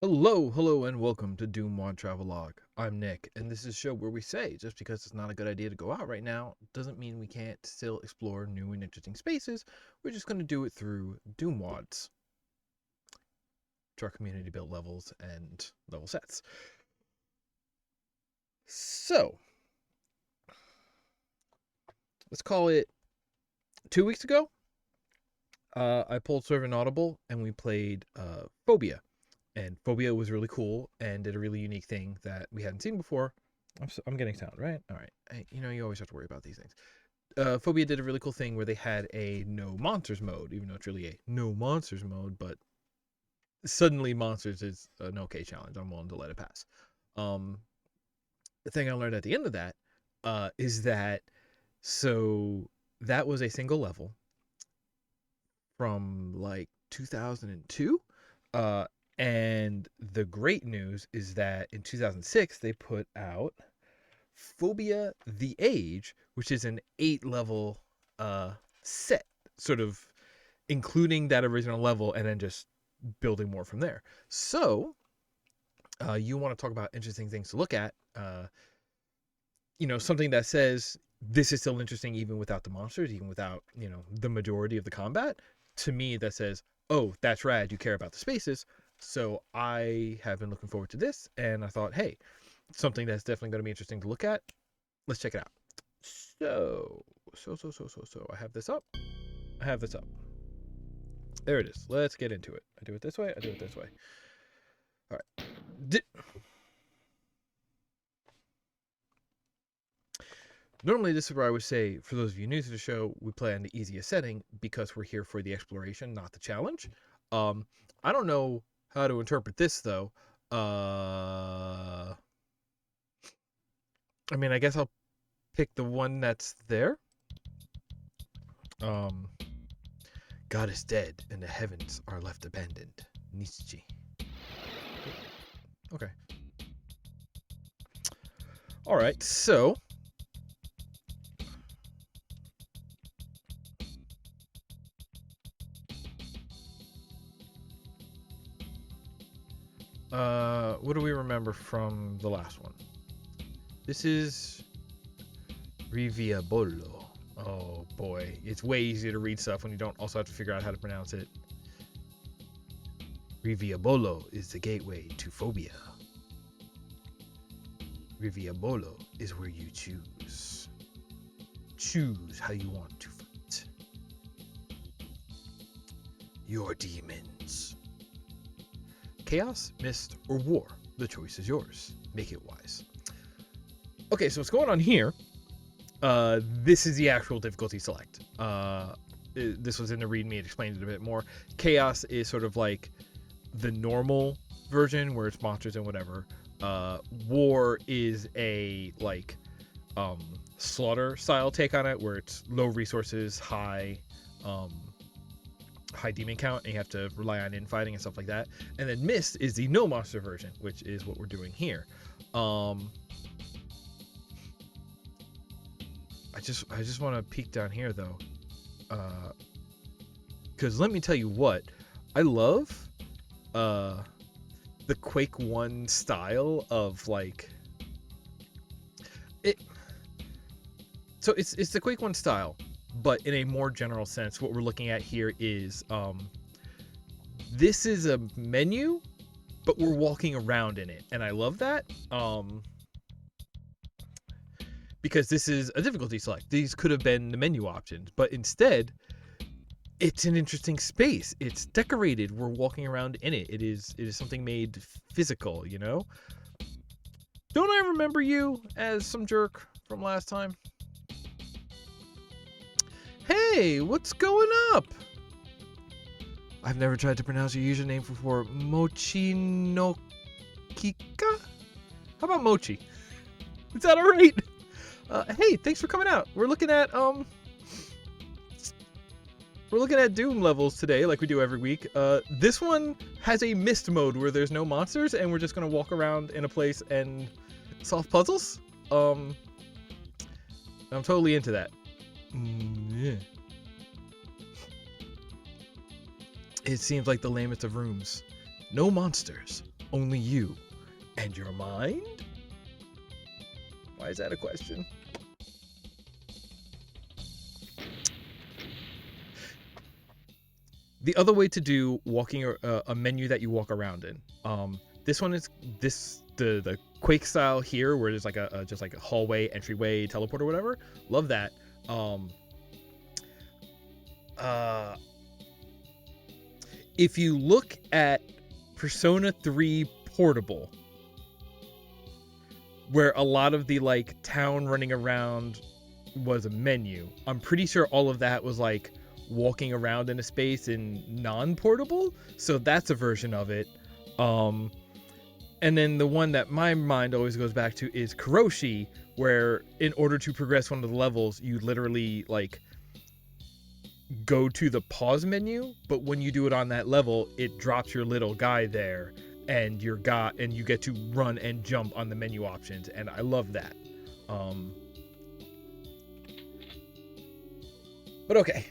Hello, and welcome to DooM WAD Travelogue. I'm Nick, and this is a show where we say just because it's not a good idea to go out right now doesn't mean we can't still explore new and interesting spaces. We're just going to do it through DooM WADs, which are community built levels and level sets. So, let's call it 2 weeks ago. I pulled sort of an audible, and we played Phobia. And Phobia was really cool and did a really unique thing that we hadn't seen before. I'm getting sound, right? All right. You always have to worry about these things. Phobia did a really cool thing where they had a no monsters mode, even though it's really a no monsters mode, but suddenly monsters is an okay challenge. I'm willing to let it pass. The thing I learned at the end of that is that that was a single level from like 2002. And the great news is that in 2006, they put out Phobia the Age, which is an 8-level set, sort of including that original level and then just building more from there. So, you want to talk about interesting things to look at. Something that says this is still interesting even without the monsters, even without, the majority of the combat. To me, that says, oh, that's rad, you care about the spaces. So I have been looking forward to this, and I thought, hey, something that's definitely going to be interesting to look at. Let's check it out. So I have this up. There it is. Let's get into it. I do it this way. All right. Normally, this is where I would say, for those of you new to the show, we play on the easiest setting because we're here for the exploration, not the challenge. I don't know how to interpret this, though. I guess I'll pick the one that's there. God is dead, and the heavens are left abandoned. Nietzsche. Okay. All right, so... what do we remember from the last one? This is Riviabolo. Oh boy, it's way easier to read stuff when you don't also have to figure out how to pronounce it. Riviabolo is the gateway to Phobia. Riviabolo is where you choose. Choose how you want to fight your demons. Chaos, Mist, or War. The choice is yours. Make it wise. Okay, so what's going on here? This is the actual difficulty select. This was in the README. It explained it a bit more. Chaos is sort of like the normal version where it's monsters and whatever. War is a slaughter style take on it where it's low resources, high demon count, and you have to rely on infighting and stuff like that. And then Mist is the no monster version, which is what we're doing here. I just want to peek down here though, because let me tell you what, I love the Quake 1 style of like it. So it's the Quake 1 style, but in a more general sense, what we're looking at here is this is a menu, but we're walking around in it, and I love that. Because this is a difficulty select. These could have been the menu options, but instead, it's an interesting space. It's decorated. We're walking around in it. It is something made physical, you know? Don't I remember you as some jerk from last time? Hey, what's going up? I've never tried to pronounce your username before. Mochi no Kika? How about Mochi? Is that alright? Hey, thanks for coming out. We're looking at DooM levels today, like we do every week. This one has a Mist mode where there's no monsters, and we're just gonna walk around in a place and solve puzzles. I'm totally into that. Yeah. It seems like the lamest of rooms. No monsters, Only you and your mind? Why is that a question? The other way to do walking a menu that you walk around in. This one is the Quake style here, where there's like just like a hallway, entryway, teleport or whatever. Love that. If you look at Persona 3 Portable, where a lot of the like town running around was a menu, I'm pretty sure all of that was like walking around in a space in non-portable, so that's a version of it. And then the one that my mind always goes back to is Kuroshi, where in order to progress one of the levels, you literally like go to the pause menu, but when you do it on that level, it drops your little guy there, and you get to run and jump on the menu options, and I love that. But okay.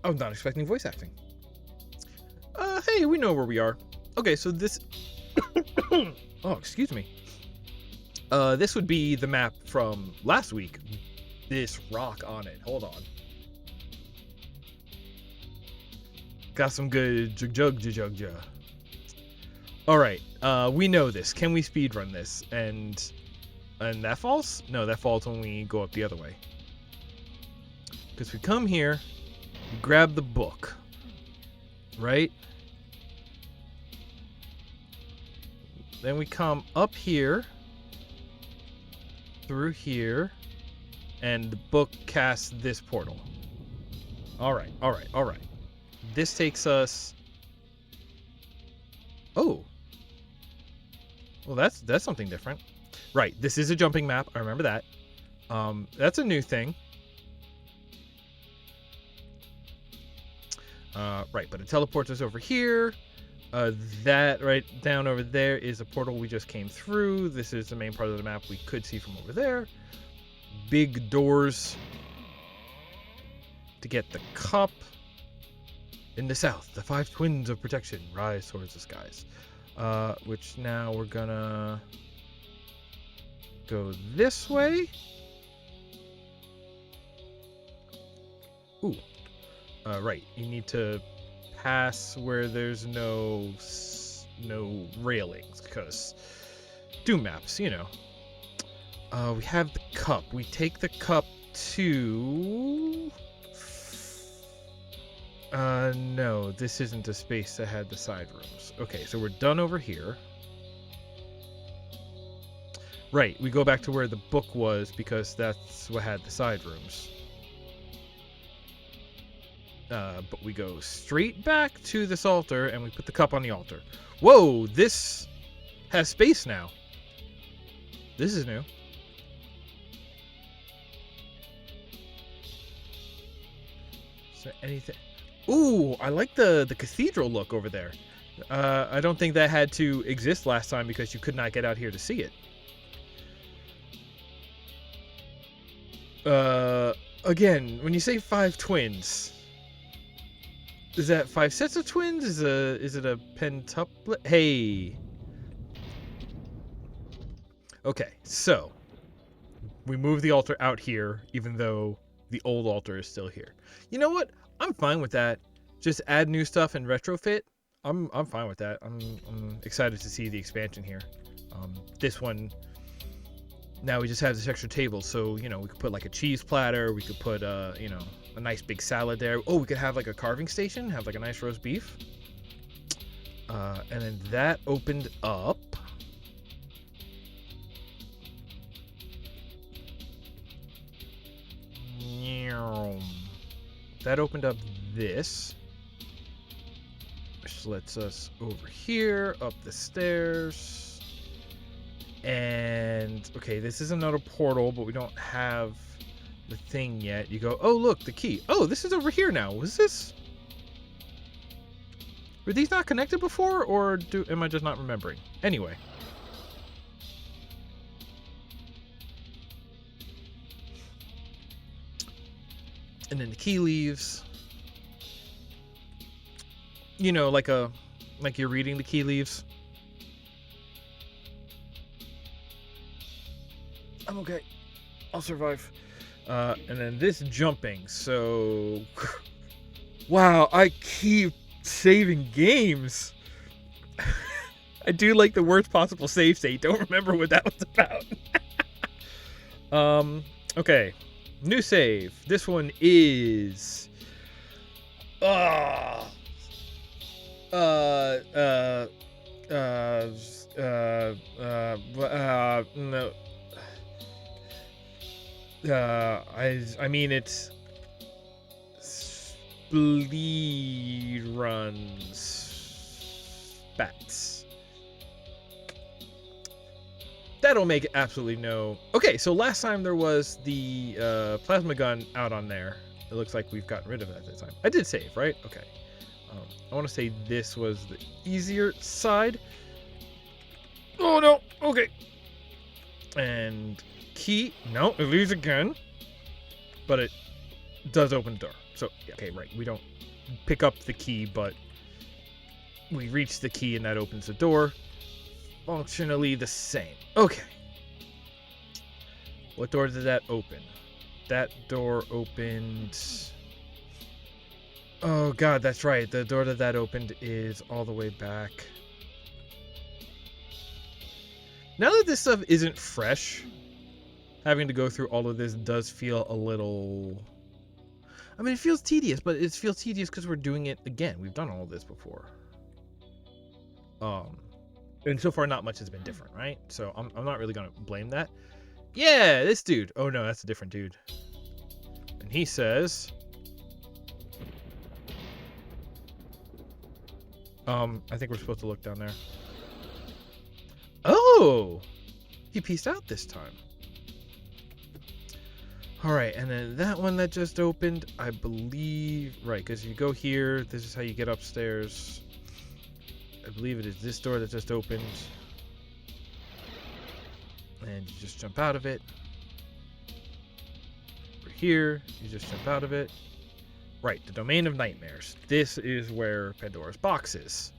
I was not expecting voice acting. Hey, we know where we are. Okay, so this... oh, excuse me. This would be the map from last week. This rock on it. Hold on. Got some good jug. Alright, we know this. Can we speedrun this? And that falls? No, that falls when we go up the other way. Because we come here... grab the book, right? Then we come up here, through here, and the book casts this portal. All right. This takes us... oh. Well, that's something different. Right, this is a jumping map. I remember that. That's a new thing. Right, but it teleports us over here. That right down over there is a portal we just came through. This is the main part of the map we could see from over there. Big doors to get the cup. In the south, the 5 twins of protection rise towards the skies. Which now we're gonna go this way. Ooh. Right, you need to pass where there's no railings, because DooM maps, you know. We have the cup. We take the cup to... no, this isn't a space that had the side rooms. Okay, so we're done over here. Right, we go back to where the book was, because that's what had the side rooms. But we go straight back to this altar, and we put the cup on the altar. Whoa, this has space now. This is new. Is there anything? Ooh, I like the cathedral look over there. I don't think that had to exist last time because you could not get out here to see it. Again, when you say 5 twins... is that 5 sets of twins? Is it a pentuplet? Hey. Okay, so we move the altar out here, even though the old altar is still here. You know what? I'm fine with that. Just add new stuff and retrofit. I'm fine with that. I'm excited to see the expansion here. This one. Now we just have this extra table, so you know we could put like a cheese platter. We could put you know, a nice big salad there. Oh, we could have like a carving station, have like a nice roast beef. And then that opened up. That opened up this, which lets us over here, up the stairs. And okay, this is another portal, but we don't have the thing yet. You go, oh look, the key. Oh, this is over here now. Was this? Were these not connected before, or am I just not remembering? Anyway. And then the key leaves. You know, like you're reading the key leaves. I'm okay. I'll survive. And then this jumping. So, wow, I keep saving games. I do like the worst possible save state. Don't remember what that was about. Okay. New save. This one is no. I mean it's speed runs bats. That'll make absolutely no... Okay, so last time there was the plasma gun out on there. It looks like we've gotten rid of it at this time. I did save, right? Okay. I want to say this was the easier side. Oh, no. Okay. And key. No, it leaves again. But it does open the door. So, okay, right. We don't pick up the key, but we reach the key and that opens the door. Functionally the same. Okay. What door did that open? That door opened... Oh god, that's right. The door that opened is all the way back. Now that this stuff isn't fresh, having to go through all of this does feel a little... I mean, it feels tedious, but it feels tedious because we're doing it again. We've done all of this before. And so far, not much has been different, right? So I'm not really going to blame that. Yeah, this dude. Oh, no, that's a different dude. And he says... I think we're supposed to look down there. Oh! He pieced out this time. Alright, and then that one that just opened, I believe... Right, because you go here, this is how you get upstairs. I believe it is this door that just opened. And you just jump out of it. Over here, you just jump out of it. Right, the Domain of Nightmares. This is where Pandora's box is.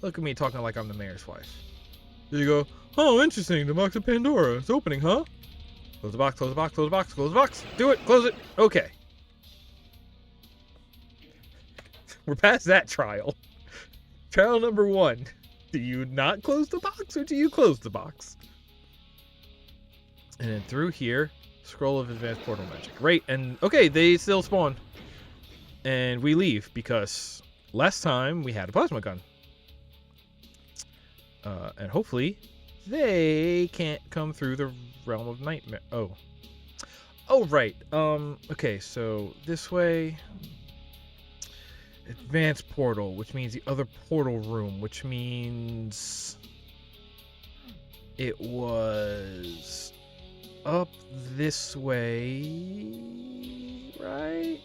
Look at me talking like I'm the mayor's wife. There you go. Oh, interesting. The box of Pandora. It's opening, huh? Close the box, close the box, close the box, close the box. Do it, close it. Okay. We're past that trial. Trial number 1. Do you not close the box or do you close the box? And then through here, Scroll of Advanced Portal Magic. Right, and okay, they still spawn. And we leave because last time we had a plasma gun. And hopefully they can't come through the realm of nightmare. Oh. Oh, right. Okay, so this way. Advanced portal, which means the other portal room, which means it was up this way, right?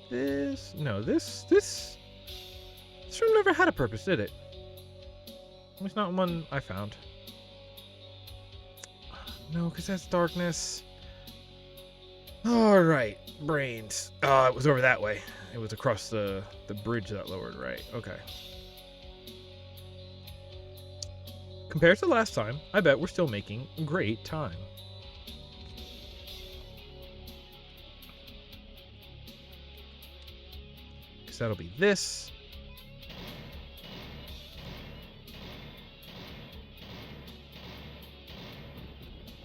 This room never had a purpose, did it? It's not one I found. No, because that's darkness. All right, brains. It was over that way. It was across the bridge that lowered, right? Okay. Compared to last time, I bet we're still making great time. Because that'll be this.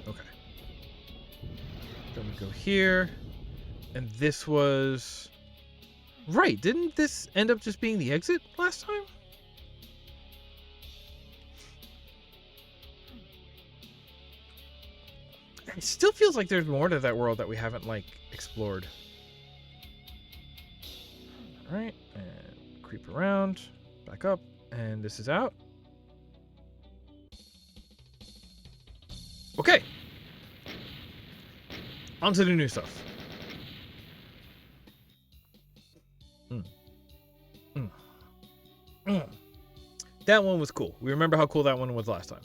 Okay. Then we go here. And this was... Right, didn't this end up just being the exit last time? It still feels like there's more to that world that we haven't, like, explored. Alright, and creep around, back up, and this is out. Okay! On to the new stuff. That one was cool. We remember how cool that one was last time.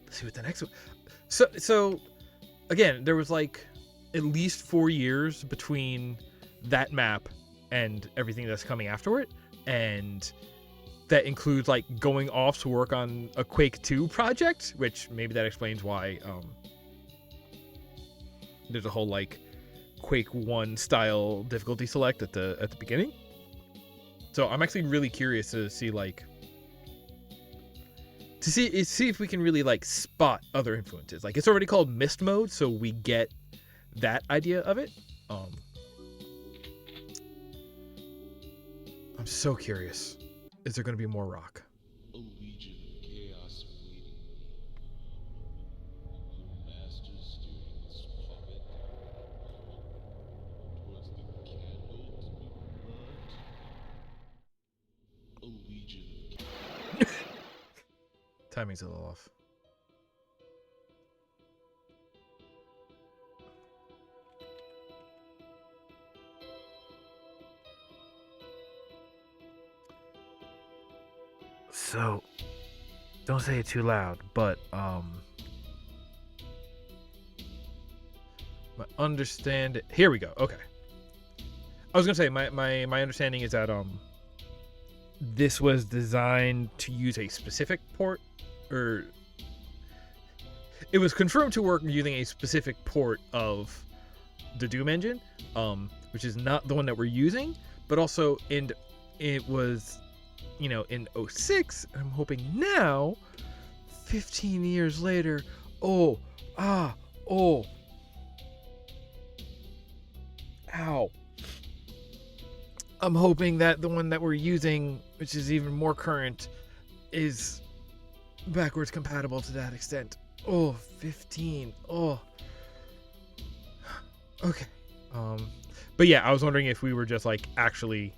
Let's see what the next one. So again, there was like at least 4 years between that map and everything that's coming after it, and that includes like going off to work on a Quake 2 project, which maybe that explains why there's a whole like Quake 1 style difficulty select at the beginning. So I'm actually really curious to see like see if we can really like spot other influences. Like it's already called Mist mode, so we get that idea of it. I'm so curious. Is there going to be more rock? A legion of chaos waiting me. The master steering this puppet towards the candle to be burnt. A legion of Timing's a little off. So, don't say it too loud, but my understand. Here we go. Okay. I was gonna say my understanding is that this was designed to use a specific port, or it was confirmed to work using a specific port of the DooM engine, which is not the one that we're using, but also it was, you know, in 06. I'm hoping now, 15 years later, ow. I'm hoping that the one that we're using, which is even more current, is backwards compatible to that extent. 15. Okay. But yeah, I was wondering if we were just like actually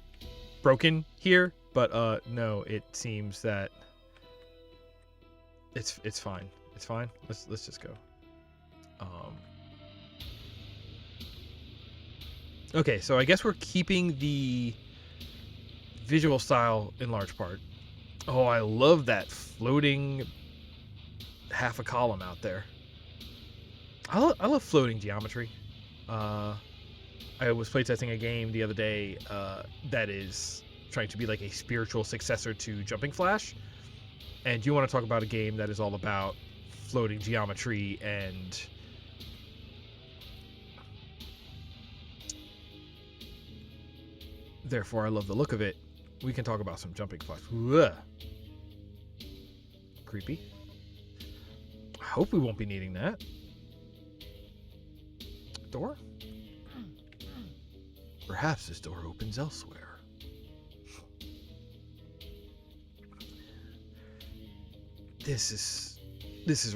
broken here, but no, it seems that it's fine. It's fine. Let's just go. Okay, so I guess we're keeping the visual style in large part. Oh, I love that floating half a column out there. I love floating geometry. I was playtesting a game the other day that is trying to be like a spiritual successor to Jumping Flash. And you want to talk about a game that is all about floating geometry and therefore I love the look of it. We can talk about some Jumping Flash. Ugh. Creepy. I hope we won't be needing that. Door? Perhaps this door opens elsewhere. This is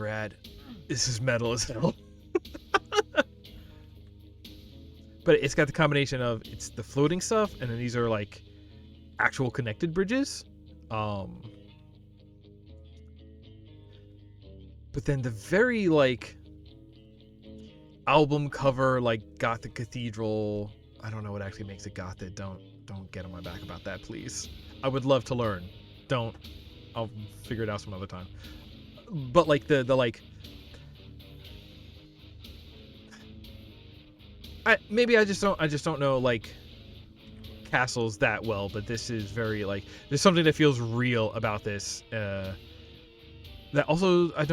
rad. This is metal as hell. But it's got the combination of it's the floating stuff, and then these are like actual connected bridges. But then the very like album cover, like Gothic Cathedral. I don't know what actually makes it Gothic. Don't get on my back about that, please. I would love to learn. Don't. I'll figure it out some other time. But like the like. Maybe I just don't know like castles that well, but this is very like there's something that feels real about this. That also I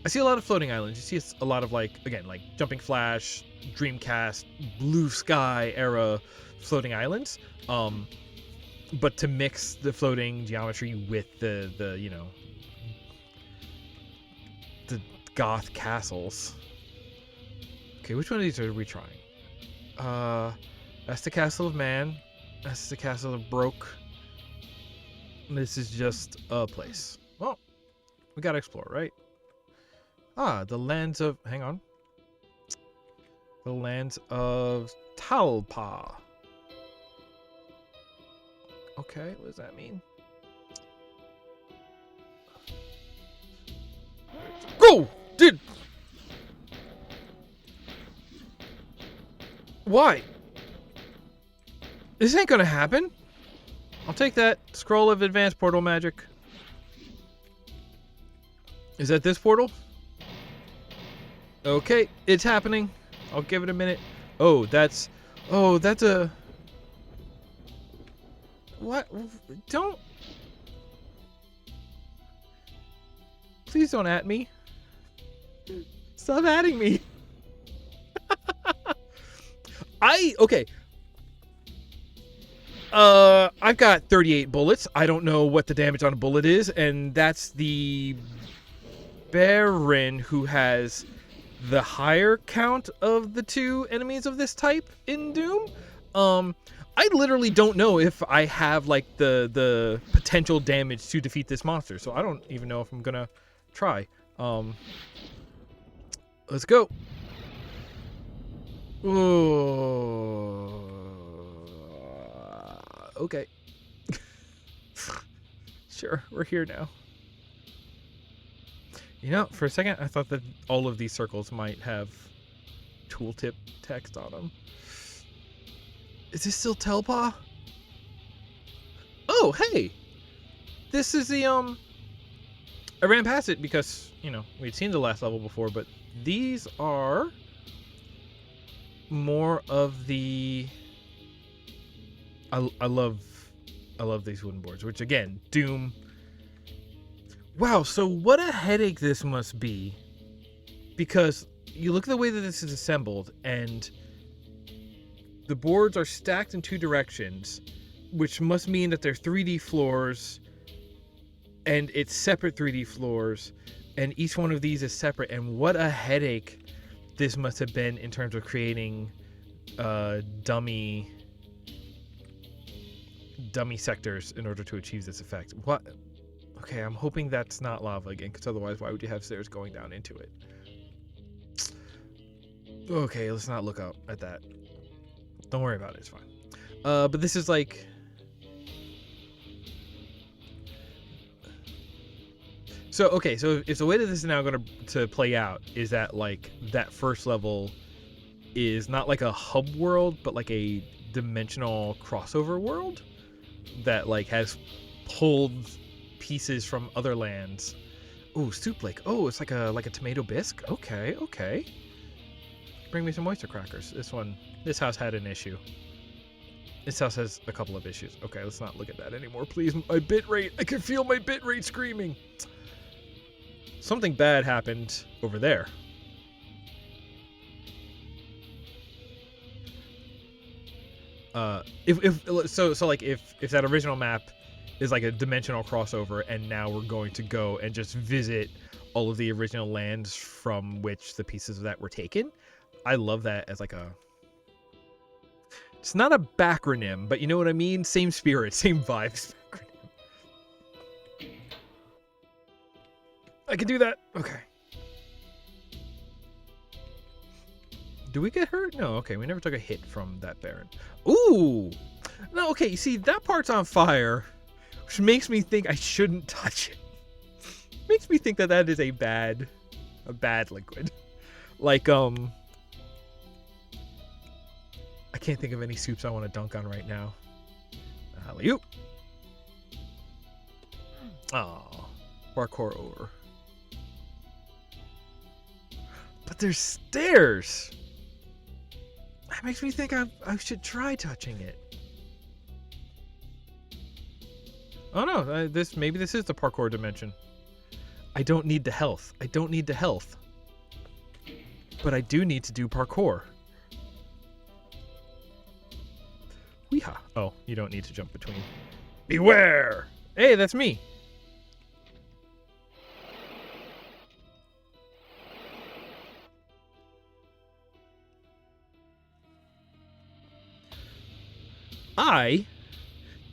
see a lot of floating islands. You see a lot of like again like Jumping Flash, Dreamcast, Blue Sky era floating islands. But to mix the floating geometry with the you know the goth castles. Okay, which one of these are we trying? That's the Castle of Man. That's the Castle of Broke. This is just a place. Well, we gotta explore, right? The lands of... Hang on. The lands of Talpa. Okay, what does that mean? Go! Dude! Why? This ain't gonna happen. I'll take that. Scroll of advanced portal magic. Is that this portal? Okay, it's happening. I'll give it a minute. Oh, that's a... What? Don't... Please don't at me. Stop atting me. Okay. I've got 38 bullets. I don't know what the damage on a bullet is, and that's the Baron who has the higher count of the two enemies of this type in Doom. I literally don't know if I have like the potential damage to defeat this monster, so I don't even know if I'm gonna try. Let's go. Ooh. Okay. Sure, we're here now. You know, for a second, I thought that all of these circles might have tooltip text on them. Is this still Telpa? Oh, hey! This is the, I ran past it because, you know, we'd seen the last level before, but these are more of the... I love these wooden boards, which again, Doom... Wow, so what a headache this must be. Because you look at the way that this is assembled, and the boards are stacked in two directions, which must mean that they're 3D floors, and it's separate 3D floors, and each one of these is separate, and what a headache this must have been in terms of creating dummy sectors in order to achieve this effect. What? Okay, I'm hoping that's not lava again, because otherwise why would you have stairs going down into it? Okay, let's not look out at that. Don't worry about it, it's fine. But this is like... So, okay, so if the way that this is now going to play out is that, like, that first level is not like a hub world, but like a dimensional crossover world that, like, has pulled pieces from other lands. Ooh, soup lake. Oh, it's like a tomato bisque. Okay, okay. Bring me some oyster crackers. This house had an issue. This house has a couple of issues. Okay, let's not look at that anymore, please. My bit rate. I can feel my bit rate screaming. Something bad happened over there. If that original map is like a dimensional crossover, and now we're going to go and just visit all of the original lands from which the pieces of that were taken. I love that as like a... It's not a backronym, but you know what I mean? Same spirit, same vibes. I can do that. Okay. Do we get hurt? No, okay. We never took a hit from that Baron. Ooh! No, okay. You see, that part's on fire, which makes me think I shouldn't touch it. Makes me think that that is a bad liquid. Like, I can't think of any soups I want to dunk on right now. Alley-oop. Oh, parkour over. But there's stairs. That makes me think I should try touching it. Oh no, maybe this is the parkour dimension. I don't need the health. I don't need the health. But I do need to do parkour. Weeha. Oh, you don't need to jump between. Beware! Hey, that's me. I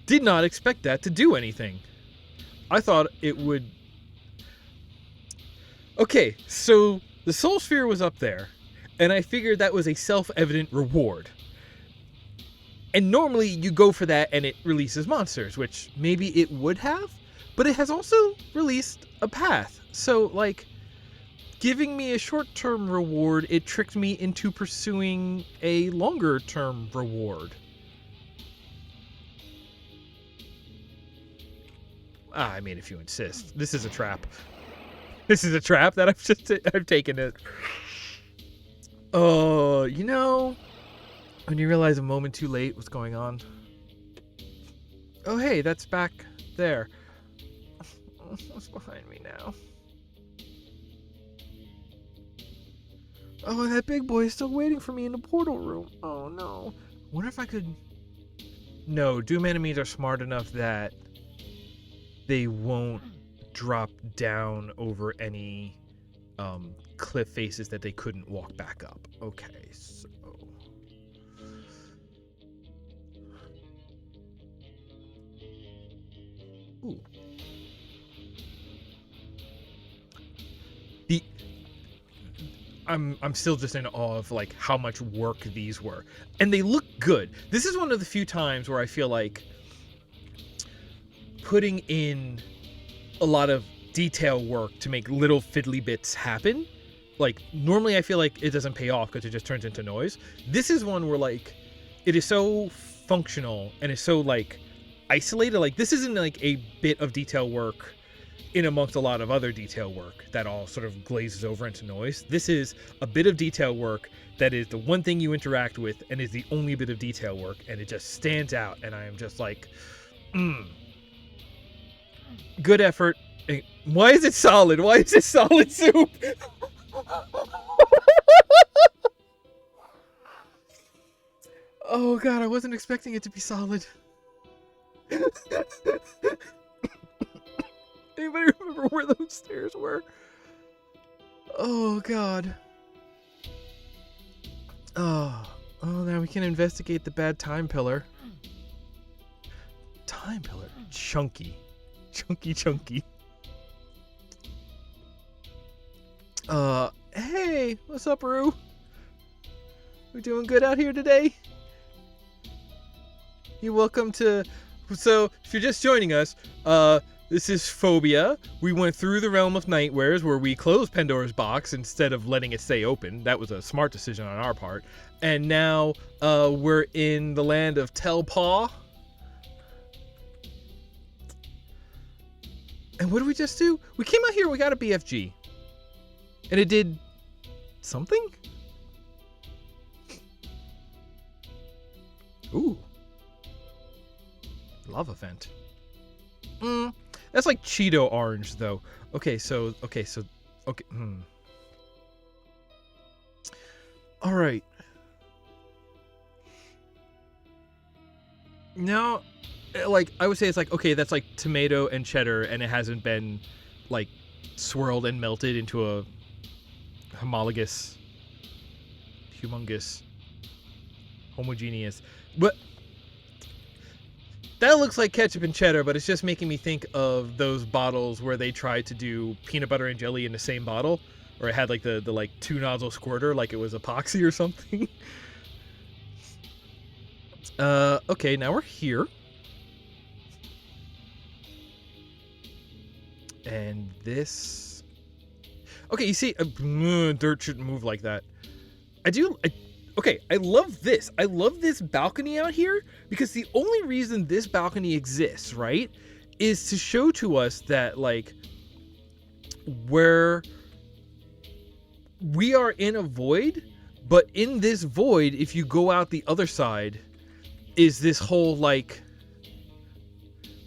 did not expect that to do anything. I thought it would... Okay, so the soul sphere was up there, and I figured that was a self-evident reward. And normally you go for that and it releases monsters, which maybe it would have, but it has also released a path. So, like, giving me a short-term reward, it tricked me into pursuing a longer-term reward. I mean, if you insist. This is a trap. This is a trap that I've taken it. Oh, you know, when you realize a moment too late what's going on. Oh, hey, that's back there. What's behind me now? Oh, that big boy is still waiting for me in the portal room. Oh, no. I wonder if I could... No, Doom enemies are smart enough that they won't drop down over any cliff faces that they couldn't walk back up. Okay, so... Ooh. I'm still just in awe of like how much work these were, and they look good. This is one of the few times where I feel like putting in a lot of detail work to make little fiddly bits happen. Like normally I feel like it doesn't pay off because it just turns into noise. This is one where like it is so functional and it's so like isolated. Like this isn't like a bit of detail work in amongst a lot of other detail work that all sort of glazes over into noise. This is a bit of detail work that is the one thing you interact with and is the only bit of detail work, and it just stands out, and I am just like, good effort. Why is it solid? Why is it solid soup? Oh god, I wasn't expecting it to be solid. Anybody remember where those stairs were? Oh god. Oh, now we can investigate the bad time pillar. Time pillar? Chunky. Chunky. Hey, what's up, Roo? We doing good out here today? You're welcome to... So, if you're just joining us, this is Phobia. We went through the realm of nightmares where we closed Pandora's box instead of letting it stay open. That was a smart decision on our part. And now we're in the land of Telpaw. And what did we just do? We came out here, we got a BFG. And it did something? Ooh. Lava vent. That's like Cheeto orange, though. Okay. All right. Now, like, I would say it's like, okay, that's like tomato and cheddar, and it hasn't been, like, swirled and melted into a homologous, homogeneous. But that looks like ketchup and cheddar, but it's just making me think of those bottles where they tried to do peanut butter and jelly in the same bottle, or it had like the like 2-nozzle squirter, like it was epoxy or something. Okay, now we're here. And this... Okay, you see, dirt shouldn't move like that. Okay, I love this. I love this balcony out here because the only reason this balcony exists, right, is to show to us that, like, where we are in a void, but in this void, if you go out the other side, is this whole, like,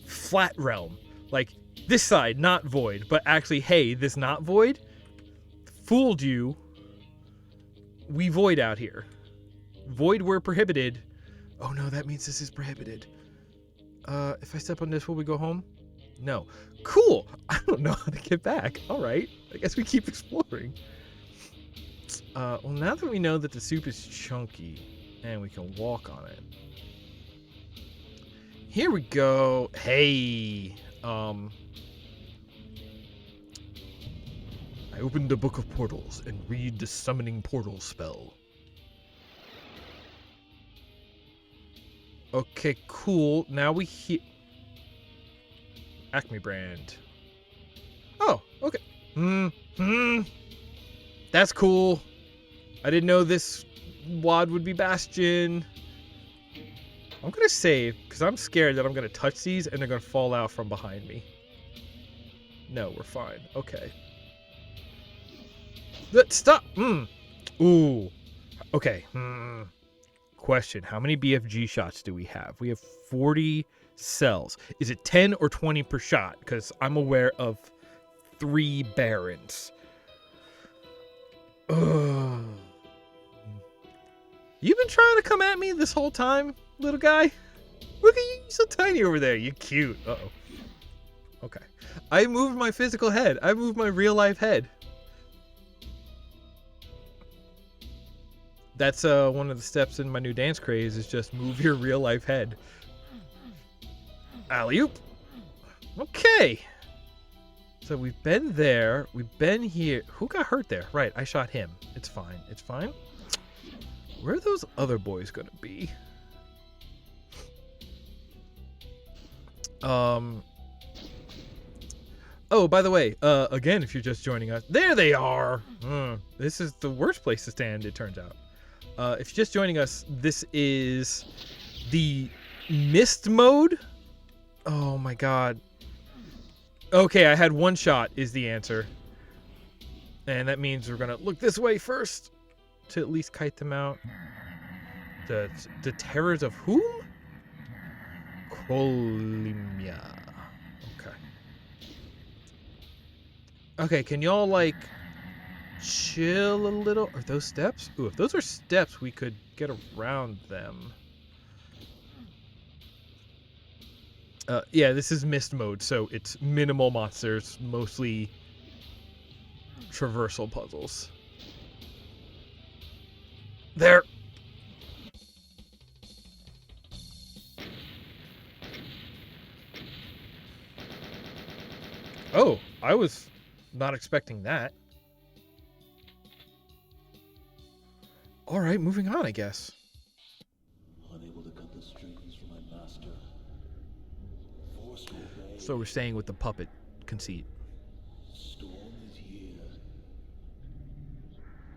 flat realm. Like, this side, not void, but actually, hey, this not void, fooled you. We void out here. Void were prohibited. Oh no, that means this is prohibited. If I step on this, will we go home? No. Cool. I don't know how to get back. All right. I guess we keep exploring. Well, now that we know that the soup is chunky and we can walk on it. Here we go. Hey. I opened the Book of Portals and read the summoning portal spell. Okay, cool. Now we Acme brand. Oh, okay. That's cool. I didn't know this WAD would be Bastion. I'm gonna save, because I'm scared that I'm gonna touch these and they're gonna fall out from behind me. No, we're fine. Okay. Stop! Ooh. Okay. Question. How many BFG shots do we have? We have 40 cells. Is it 10 or 20 per shot? Because I'm aware of 3 barons. Ugh. You've been trying to come at me this whole time, little guy? Look at you, you're so tiny over there. You're cute. Uh-oh. Okay. I moved my physical head. I moved my real life head. That's one of the steps in my new dance craze is just move your real life head. Alley-oop. Okay. So we've been there. We've been here. Who got hurt there? Right, I shot him. It's fine. It's fine. Where are those other boys gonna be? Oh, by the way, again, if you're just joining us, there they are. This is the worst place to stand, it turns out. If you're just joining us, this is the mist mode. Oh my god. Okay, I had 1 shot is the answer. And that means we're gonna look this way first to at least kite them out. The terrors of whom? Kolimia. Okay. Okay, can y'all like chill a little? Are those steps? Ooh, if those are steps, we could get around them. Yeah, this is mist mode, so it's minimal monsters, mostly traversal puzzles. There. Oh, I was not expecting that. All right, moving on, I guess. Unable to cut the strings from my master. Forced to obey. So we're staying with the puppet conceit. Storm is here.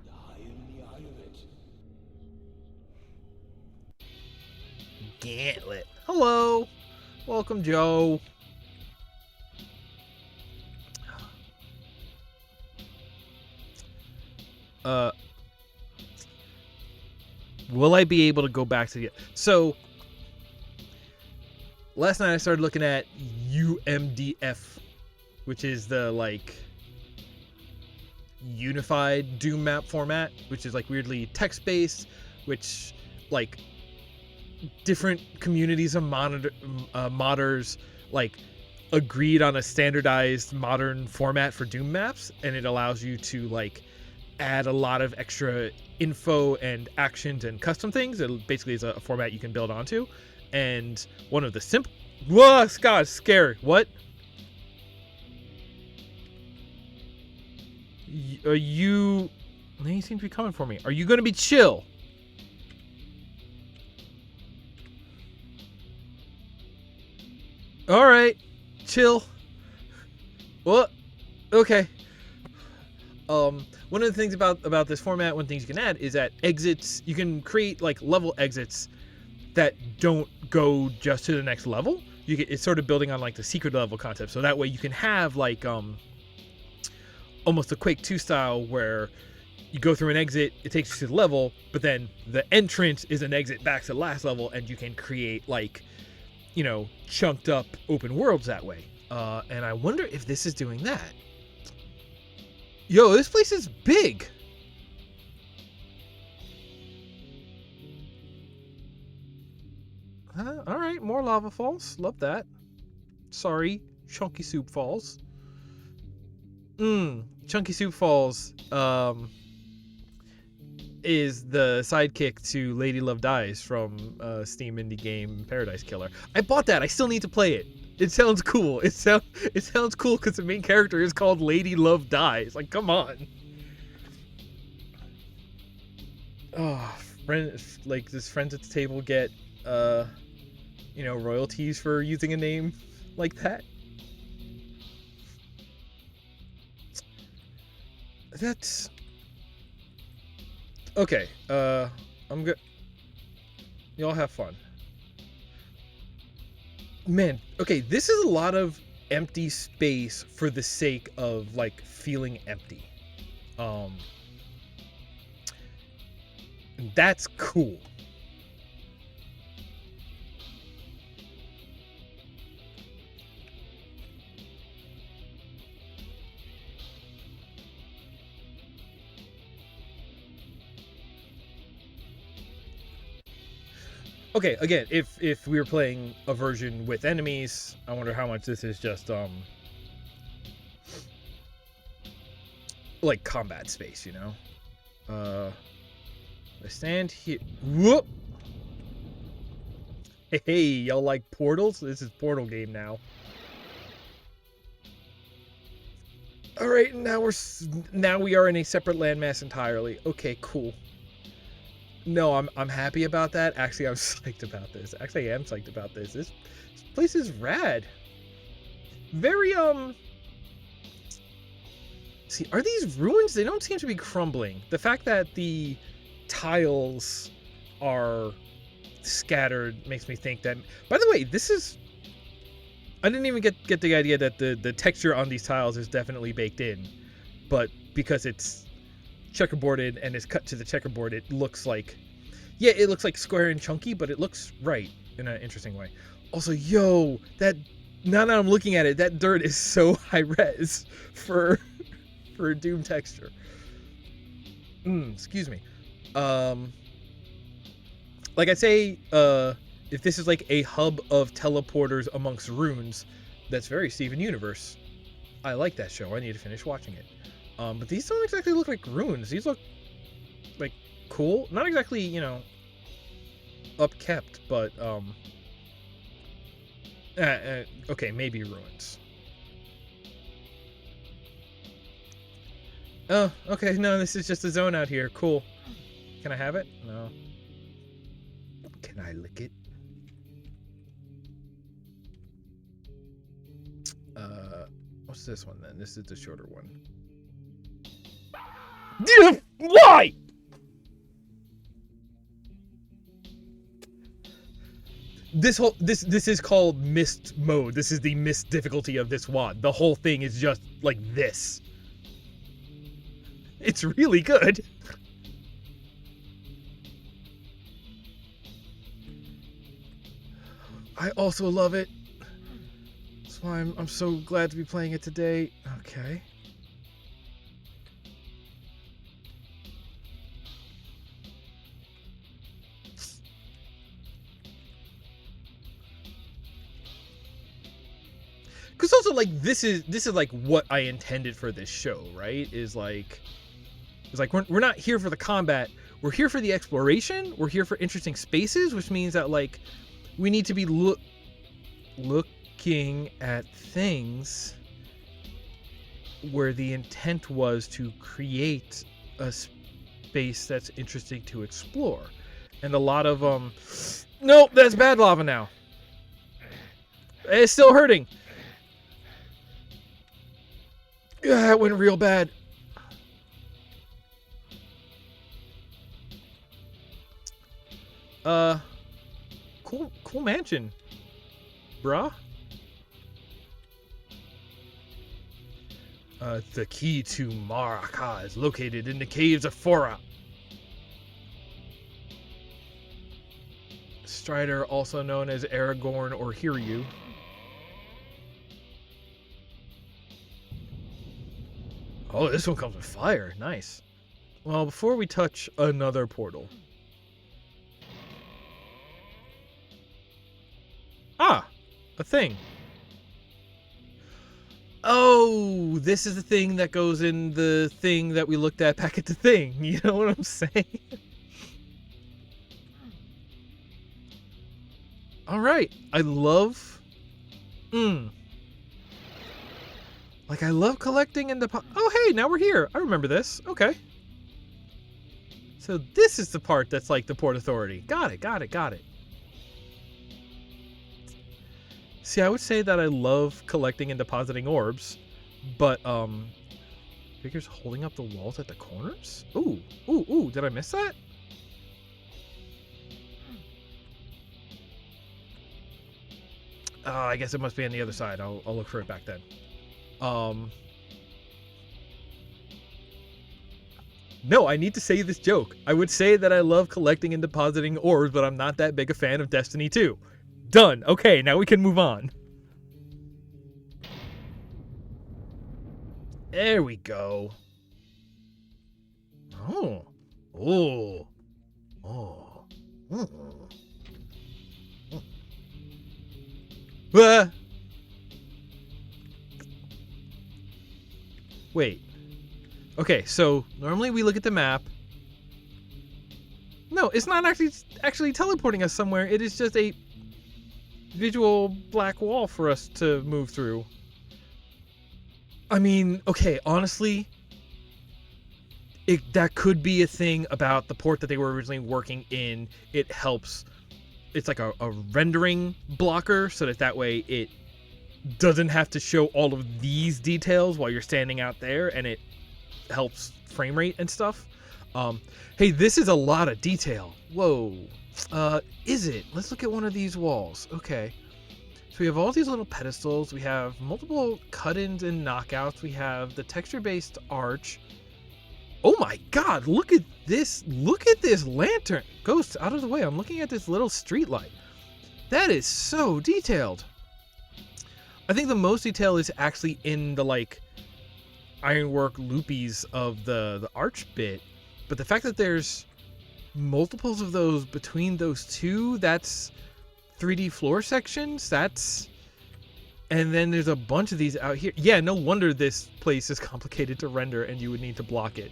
I am the eye of it. Gantlet. Hello. Welcome, Joe. Will I be able to go back to the... So, last night I started looking at UMDF, which is the, like, unified DooM map format, which is, like, weirdly text-based, which, like, different communities of modders, like, agreed on a standardized modern format for DooM maps, and it allows you to, like, add a lot of extra info and actions and custom things. It basically is a format you can build onto. And one of the simple... Whoa, God, scary. What? Are you... They seem to be coming for me. Are you going to be chill? All right. Chill. What? Okay. One of the things about this format, one thing you can add is that exits, you can create like level exits that don't go just to the next level. It's sort of building on like the secret level concept. So that way you can have like almost a Quake 2 style where you go through an exit, it takes you to the level, but then the entrance is an exit back to the last level, and you can create like, you know, chunked up open worlds that way. And I wonder if this is doing that. Yo, this place is big. All right, more lava falls. Love that. Sorry, Chunky Soup Falls. Chunky Soup Falls is the sidekick to Lady Love Dies from Steam indie game Paradise Killer. I bought that. I still need to play it. It sounds cool. It sounds cool because the main character is called Lady Love Dies. Like, come on. Oh, like, does friends at the table get, you know, royalties for using a name like that? That's... Okay, I'm good. Y'all have fun. Man, okay, this is a lot of empty space for the sake of like feeling empty. That's cool. Okay, again, if we were playing a version with enemies, I wonder how much this is just like combat space, you know? I stand here. Whoop! Hey, y'all like portals? This is Portal game now. All right, now we are in a separate landmass entirely. Okay, cool. No, I'm happy about that. Actually, I'm psyched about this. Actually, I am psyched about this. This place is rad. Very See, are these ruins? They don't seem to be crumbling. The fact that the tiles are scattered makes me think that. By the way, this is. I didn't even get the idea that the texture on these tiles is definitely baked in, but because it's checkerboarded and is cut to the checkerboard, it looks like, yeah, it looks like square and chunky, but it looks right in an interesting way. Also, yo, now that I'm looking at it, that dirt is so high res for a Doom texture. Excuse me. Like I say, if this is like a hub of teleporters amongst runes, that's very Steven Universe. I like that show. I need to finish watching it. But these don't exactly look like runes. These look like cool. Not exactly, you know, upkept, but okay, maybe ruins. Oh, okay, no, this is just a zone out here. Cool. Can I have it? No. Can I lick it? What's this one then? This is the shorter one. Why? This is called mist mode. This is the mist difficulty of this WAD. The whole thing is just like this. It's really good. I also love it. That's why I'm so glad to be playing it today. Okay. Because also, like, this is like what I intended for this show, right? Is like we're not here for the combat. We're here for the exploration. We're here for interesting spaces, which means that like we need to be looking at things where the intent was to create a space that's interesting to explore. And a lot of nope, that's bad lava now. It's still hurting. Yeah, that went real bad. Cool mansion, bruh. The key to Maraka is located in the caves of Fora. Strider, also known as Aragorn or Hiryu. Oh, this one comes with fire. Nice. Well, before we touch another portal. Ah, a thing. Oh, this is the thing that goes in the thing that we looked at back at the thing. You know what I'm saying? All right. I love... Like, I love collecting and oh, hey, now we're here. I remember this. Okay. So this is the part that's like the Port Authority. Got it. See, I would say that I love collecting and depositing orbs, but, figures holding up the walls at the corners? Ooh, did I miss that? I guess it must be on the other side. I'll look for it back then. No, I need to say this joke. I would say that I love collecting and depositing ores, but I'm not that big a fan of Destiny 2. Done. Okay, now we can move on. There we go. Oh. Oh. Oh. Oh. Ah. Wait. Okay, so normally we look at the map. No, it's not actually teleporting us somewhere. It is just a visual black wall for us to move through. I mean, okay, honestly, that could be a thing about the port that they were originally working in. It helps. It's like a rendering blocker so that way it doesn't have to show all of these details while you're standing out there, and it helps frame rate and stuff. Hey, this is a lot of detail. Whoa. Is it? Let's look at one of these walls. Okay. So we have all these little pedestals. We have multiple cut-ins and knockouts. We have the texture-based arch. Oh my god, look at this. Look at this lantern. Ghost, out of the way. I'm looking at this little street light. That is so detailed. I think the most detail is actually in the, like, ironwork loopies of the arch bit. But the fact that there's multiples of those between those two, that's 3D floor sections, and then there's a bunch of these out here. Yeah, no wonder this place is complicated to render and you would need to block it.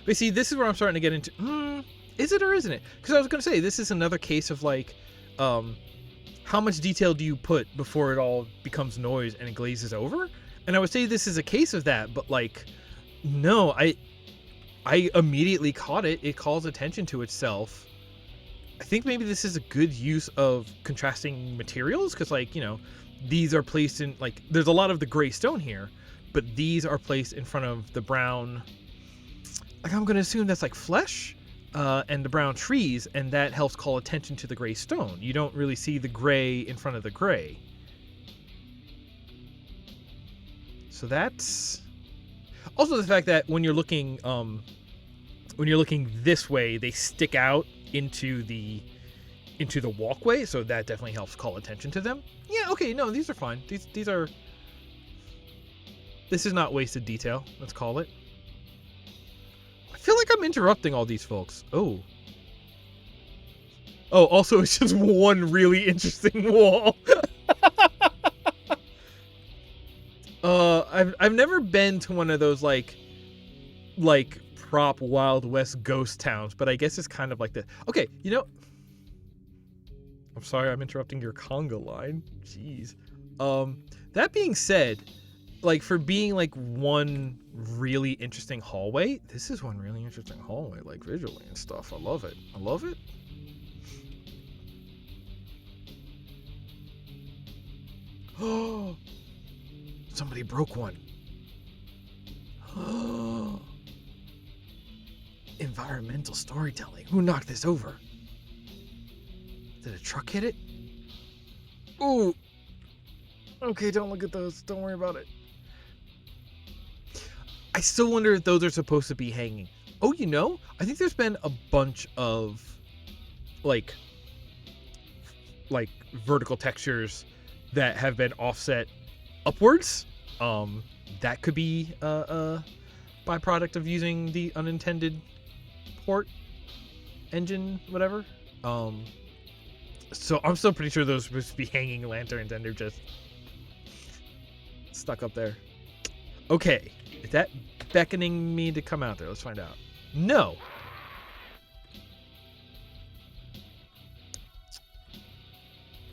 But see, this is where I'm starting to get into, is it or isn't it? Because I was going to say, this is another case of, like, how much detail do you put before it all becomes noise and it glazes over? And I would say this is a case of that, but, like, no, I immediately caught it. It calls attention to itself. I think maybe this is a good use of contrasting materials, because, like, you know, these are placed in, like, there's a lot of the gray stone here, but these are placed in front of the brown, like, I'm going to assume that's like flesh, and the brown trees, and that helps call attention to the gray stone. You don't really see the gray in front of the gray. So that's also the fact that when you're looking this way, they stick out into the walkway, so that definitely helps call attention to them. Yeah, okay, no, these are fine. These are, this is not wasted detail, let's call it. I feel like I'm interrupting all these folks. Oh, also it's just one really interesting wall. I've never been to one of those like prop Wild West ghost towns, but I guess it's kind of like this. Okay, you know, I'm sorry I'm interrupting your conga line. Jeez. That being said, like, for being like one really interesting hallway, this is one really interesting hallway, like visually and stuff. I love it. I love it. Oh, somebody broke one. Environmental storytelling. Who knocked this over? Did a truck hit it? Ooh. Okay, don't look at those. Don't worry about it. I still wonder if those are supposed to be hanging. Oh, you know, I think there's been a bunch of like vertical textures that have been offset upwards. That could be a byproduct of using the unintended port engine, whatever. So I'm still pretty sure those are supposed to be hanging lanterns and they're just stuck up there. Okay, is that beckoning me to come out there? Let's find out. No.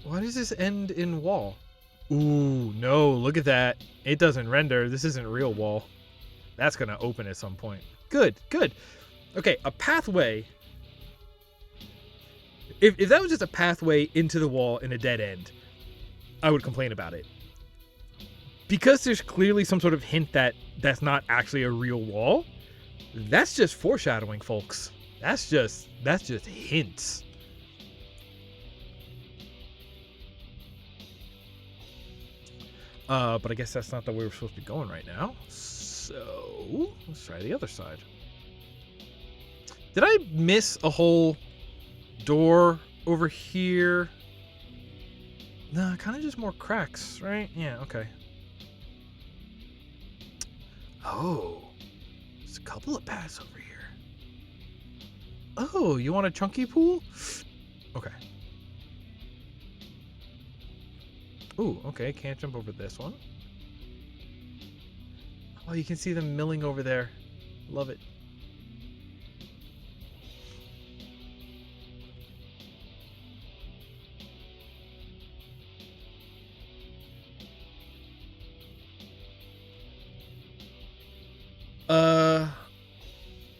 Why does this end in wall? Ooh, no, look at that. It doesn't render. This isn't real wall. That's going to open at some point. Good, good. Okay, a pathway. If that was just a pathway into the wall in a dead end, I would complain about it. Because there's clearly some sort of hint that that's not actually a real wall, that's just foreshadowing, folks. That's just hints. But I guess that's not the way we're supposed to be going right now. So let's try the other side. Did I miss a whole door over here? Nah, kind of just more cracks, right? Yeah, okay. Oh, there's a couple of paths over here. Oh, you want a chunky pool? Okay. Ooh, okay, can't jump over this one. Oh, you can see them milling over there. Love it.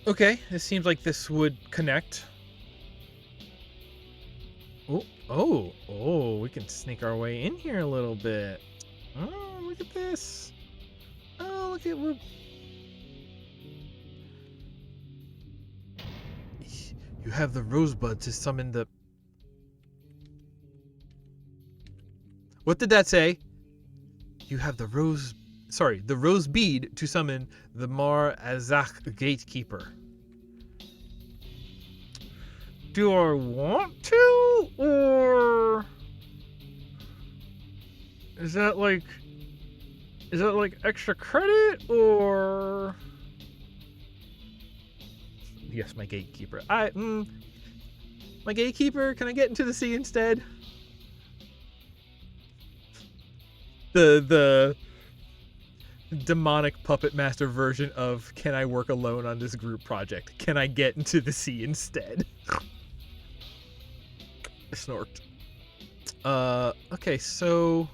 Okay, it seems like this would connect. Oh, we can sneak our way in here a little bit. Oh, look at this. Oh, look at you have the rosebud to summon the... What did that say? You have the rose bead to summon the Mar Azak gatekeeper. Do I want to, or is that like extra credit, or yes, my gatekeeper. My gatekeeper. Can I get into the sea instead? The demonic puppet master version of can I work alone on this group project? Can I get into the sea instead? I snorked. Okay, so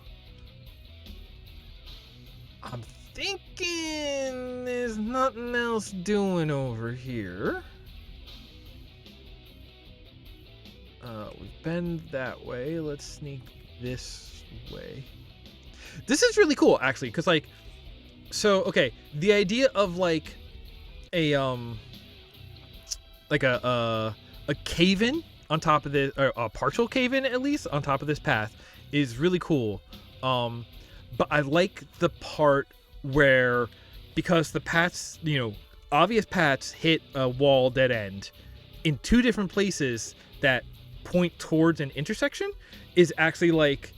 I'm thinking there's nothing else doing over here. We've been that way. Let's sneak this way. This is really cool, actually, because like, so okay, the idea of like a cave-in on top of this, or a partial cave-in at least on top of this path, is really cool. But I like the part where, because the paths, obvious paths hit a wall dead end in two different places that point towards an intersection, is actually like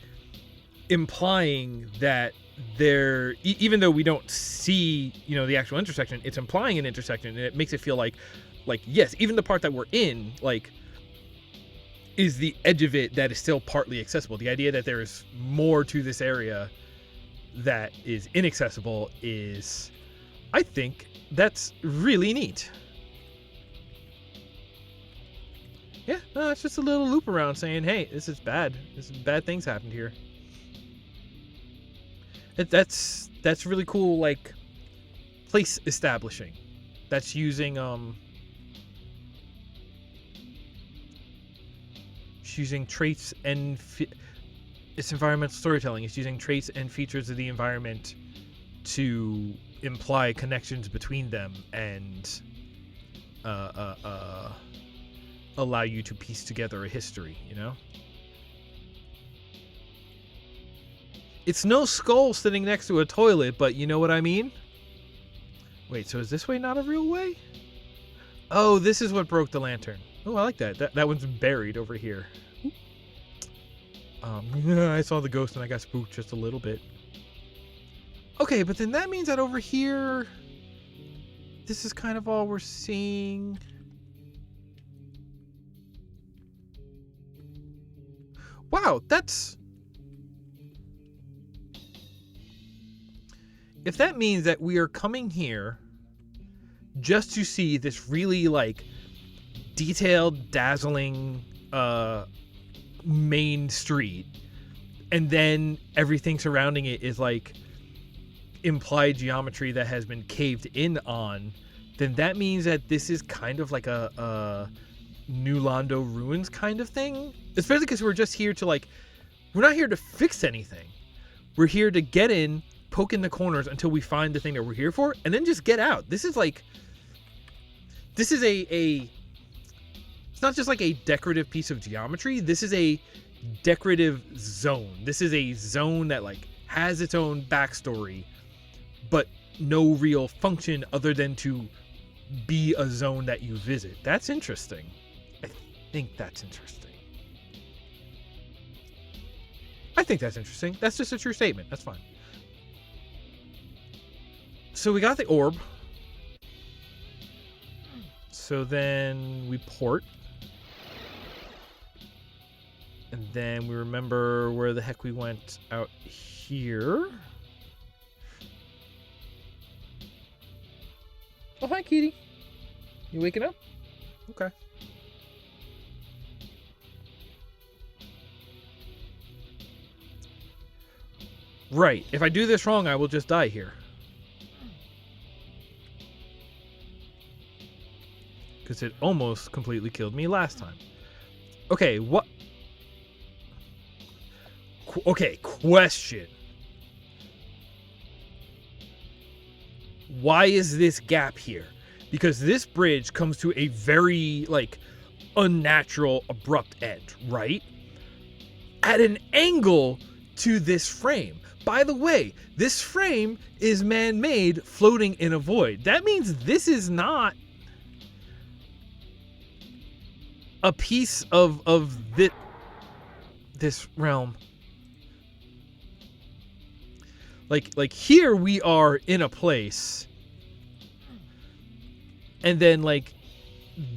implying that there, even though we don't see, the actual intersection, it's implying an intersection, and it makes it feel like yes, even the part that we're in, like, is the edge of it that is still partly accessible. The idea that there is more to this area that is inaccessible is, I think, that's really neat. Yeah, no, it's just a little loop around saying, hey, this is bad. Bad things happened here. That's really cool, like, place establishing. That's using traits and it's environmental storytelling. It's using traits and features of the environment to imply connections between them and allow you to piece together a history, It's no skull sitting next to a toilet, but you know what I mean? Wait, so is this way not a real way? Oh, this is what broke the lantern. Oh, I like that. That one's buried over here. I saw the ghost and I got spooked just a little bit. Okay, but then that means that over here, this is kind of all we're seeing. Wow, that's... If that means that we are coming here just to see this really, like, detailed, dazzling main street, and then everything surrounding it is like implied geometry that has been caved in on, then that means that this is kind of like a New Londo Ruins kind of thing. Especially because we're just here to, like, we're not here to fix anything. We're here to get in, poke in the corners until we find the thing that we're here for, and then just get out. This is like, this is a it's not just like a decorative piece of geometry. This is a decorative zone. This is a zone that, like, has its own backstory, but no real function other than to be a zone that you visit. That's interesting. I think that's interesting. That's just a true statement. That's fine. So we got the orb. So then we port. And then we remember where the heck we went out here. Oh, hi, Kitty. You waking up? Okay. Right. If I do this wrong, I will just die here. Because it almost completely killed me last time. Okay, what? Okay, question. Why is this gap here? Because this bridge comes to a very, like, unnatural, abrupt end, right? At an angle to this frame. By the way, this frame is man-made, floating in a void. That means this is not a piece of this realm. Like here we are in a place, and then like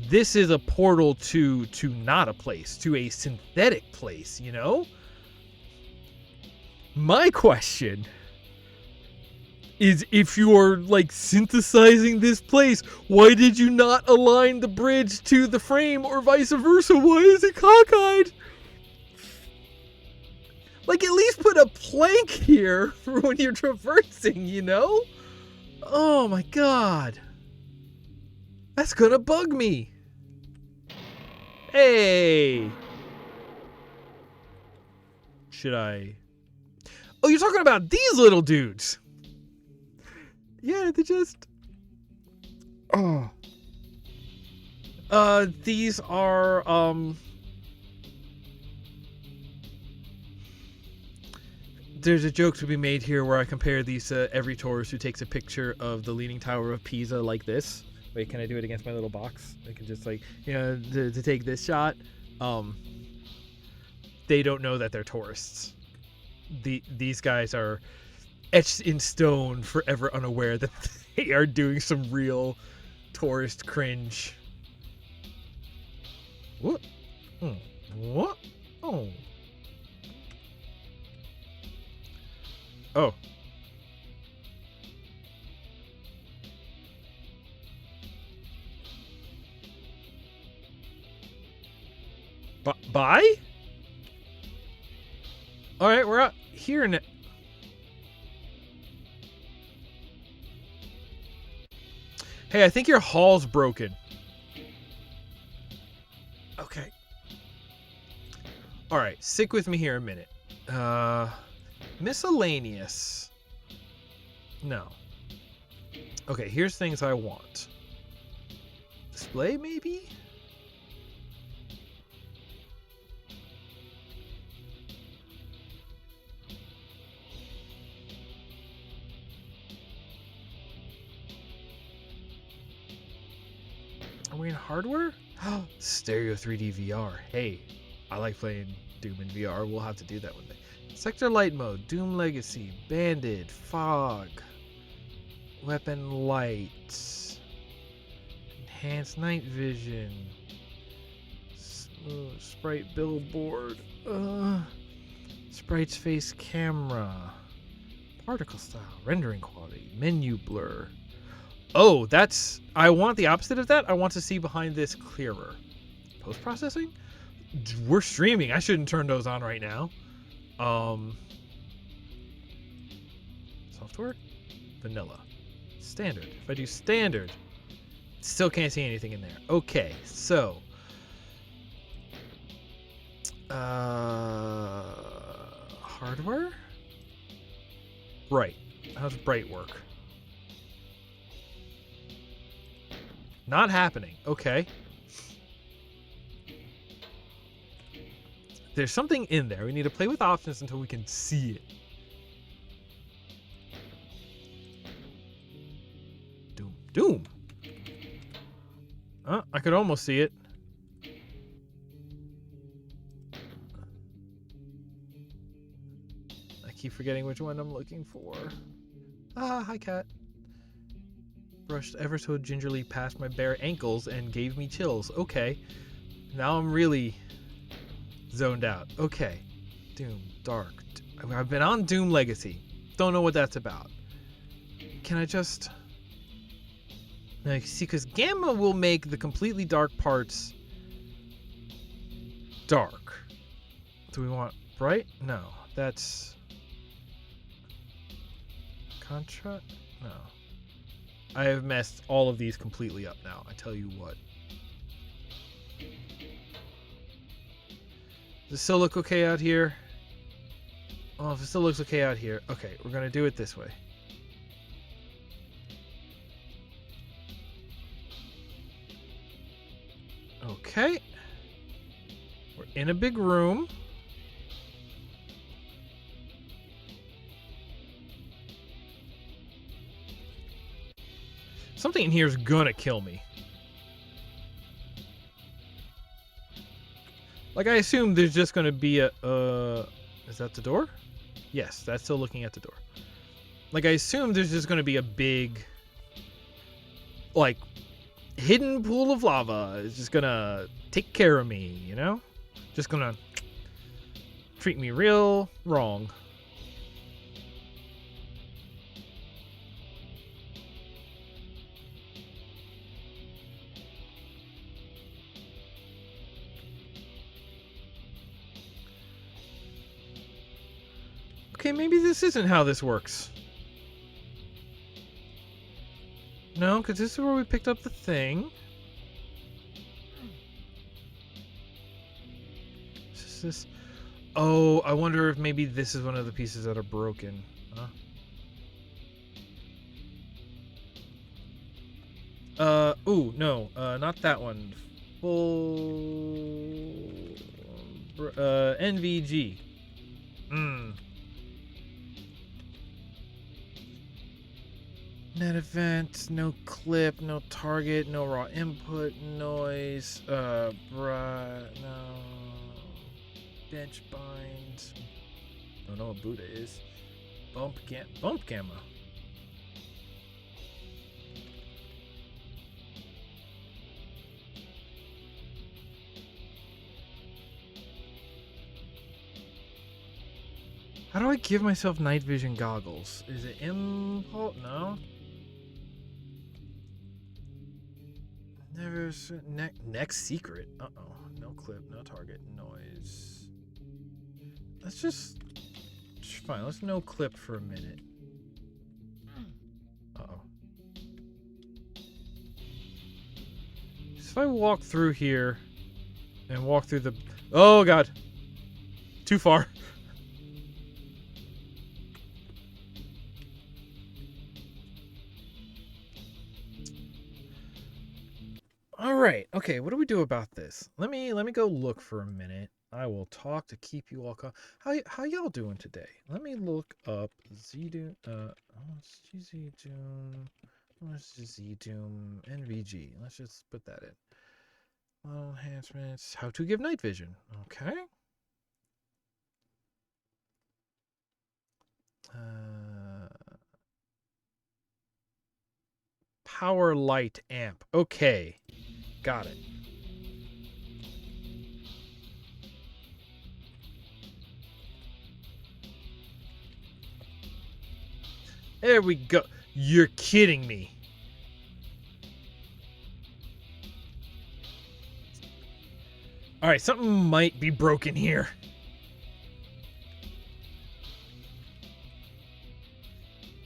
this is a portal to not a place, to a synthetic place, you know? My question is, if you're like synthesizing this place, why did you not align the bridge to the frame or vice versa? Why is it cockeyed? Like, at least put a plank here for when you're traversing, you know? Oh my god. That's gonna bug me. Hey. Should I? Oh, you're talking about these little dudes. Yeah, they're just... Oh. These are, there's a joke to be made here where I compare these to every tourist who takes a picture of the Leaning Tower of Pisa like this. Wait, can I do it against my little box? I can just, like, you know, to take this shot. They don't know that they're tourists. These guys are etched in stone, forever unaware that they are doing some real tourist cringe. What? What? Oh. Oh. Bye? Alright, we're out here now. Hey, I think your hall's broken. Okay. Alright, stick with me here a minute. Miscellaneous. No. Okay, here's things I want. Display, maybe? Are we in hardware? Stereo 3D VR. Hey, I like playing Doom in VR. We'll have to do that one day. Sector light mode, Doom Legacy, Banded, Fog, Weapon Light, Enhanced Night Vision, Sprite Billboard, Sprite's Face Camera, Particle Style, Rendering Quality, Menu Blur. Oh, that's... I want the opposite of that. I want to see behind this clearer. Post-processing? We're streaming. I shouldn't turn those on right now. Software? Vanilla. Standard. If I do standard, still can't see anything in there. Okay, so... hardware? Bright. How does bright work? Not happening. Okay. There's something in there. We need to play with options until we can see it. Doom. I could almost see it. I keep forgetting which one I'm looking for. Ah, hi, cat. Brushed ever so gingerly past my bare ankles and gave me chills. Okay. Now I'm really zoned out. Okay. Doom. Dark. I've been on Doom Legacy. Don't know what that's about. Can I just... Now, see, because Gamma will make the completely dark parts dark. Do we want bright? No. That's... Contrast? No. I have messed all of these completely up now. I tell you what. Does it still look okay out here? Oh, if it still looks okay out here. Okay, we're going to do it this way. Okay. We're in a big room. Something in here is gonna kill me. Like, I assume there's just gonna be a, is that the door? Yes, that's still looking at the door. Like, I assume there's just gonna be a big, like, hidden pool of lava. It's just gonna take care of me, you know? Just gonna treat me real wrong. Okay, maybe this isn't how this works. No, because this is where we picked up the thing. Is this... Oh, I wonder if maybe this is one of the pieces that are broken. Huh? Ooh, no, not that one. Full... NVG. Net event, no clip, no target, no raw input, noise, no. Bench bind. Don't know what Buddha is. Bump gamma. How do I give myself night vision goggles? Is it impulse? No. Never next secret. Uh-oh. No clip, no target, noise. Let's just fine. Let's no clip for a minute. Uh-oh. So if I walk through here and walk through the... Oh, God. Too far. All right. Okay. What do we do about this? Let me go look for a minute. I will talk to keep you all calm. How y'all doing today? Let me look up ZDoom. ZDoom. ZDoom NVG. Let's just put that in. Model enhancements. How to give night vision. Okay. Power light amp. Okay. Got it. There we go. You're kidding me. All right, something might be broken here.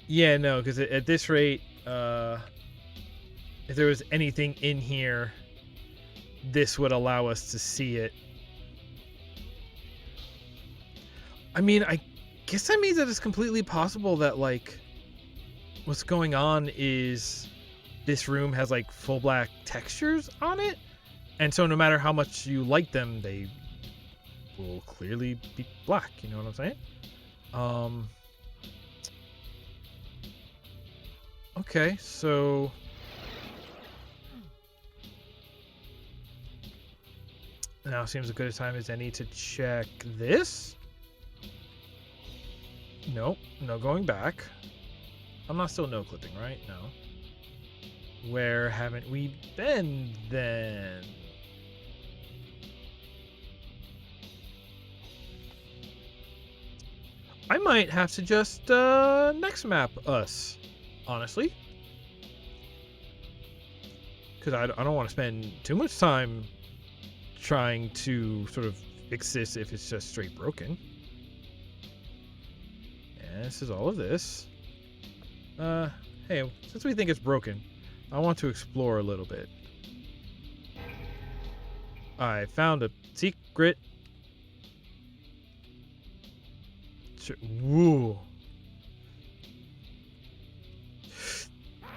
Yeah, no, because at this rate, if there was anything in here, this would allow us to see it. I mean, I guess that means that it's completely possible that, like, what's going on is this room has, like, full black textures on it. And so no matter how much you light them, they will clearly be black. You know what I'm saying? Okay, so Now seems as good a time as any to check this. Nope, no going back. I'm not still no clipping, right? No. Where haven't we been then? I might have to just next map us, honestly. Because I don't want to spend too much time trying to sort of fix this if it's just straight broken. Yeah, this is all of this. Hey, since we think it's broken, I want to explore a little bit. I found a secret. Woo.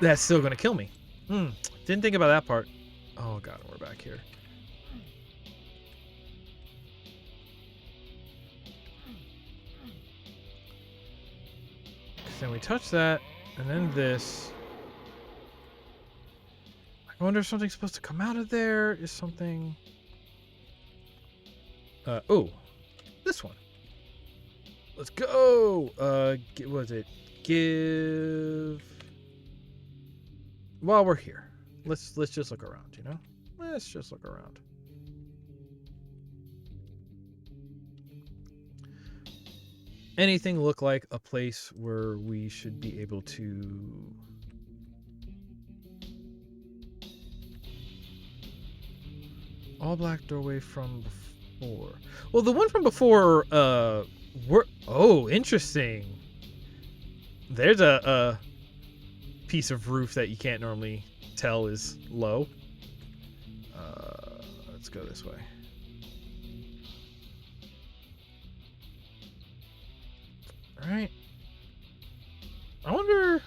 That's still gonna kill me. Didn't think about that part. Oh god, we're back here. Then we touch that, and then this. I wonder if something's supposed to come out of there. Is something... oh, this one. Let's go. What was it? Give. While we're here, let's just look around. You know, let's just look around. Anything look like a place where we should be able to all black doorway from before? Well, the one from before, oh, interesting. There's a piece of roof that you can't normally tell is low. Let's go this way. All right. I wonder...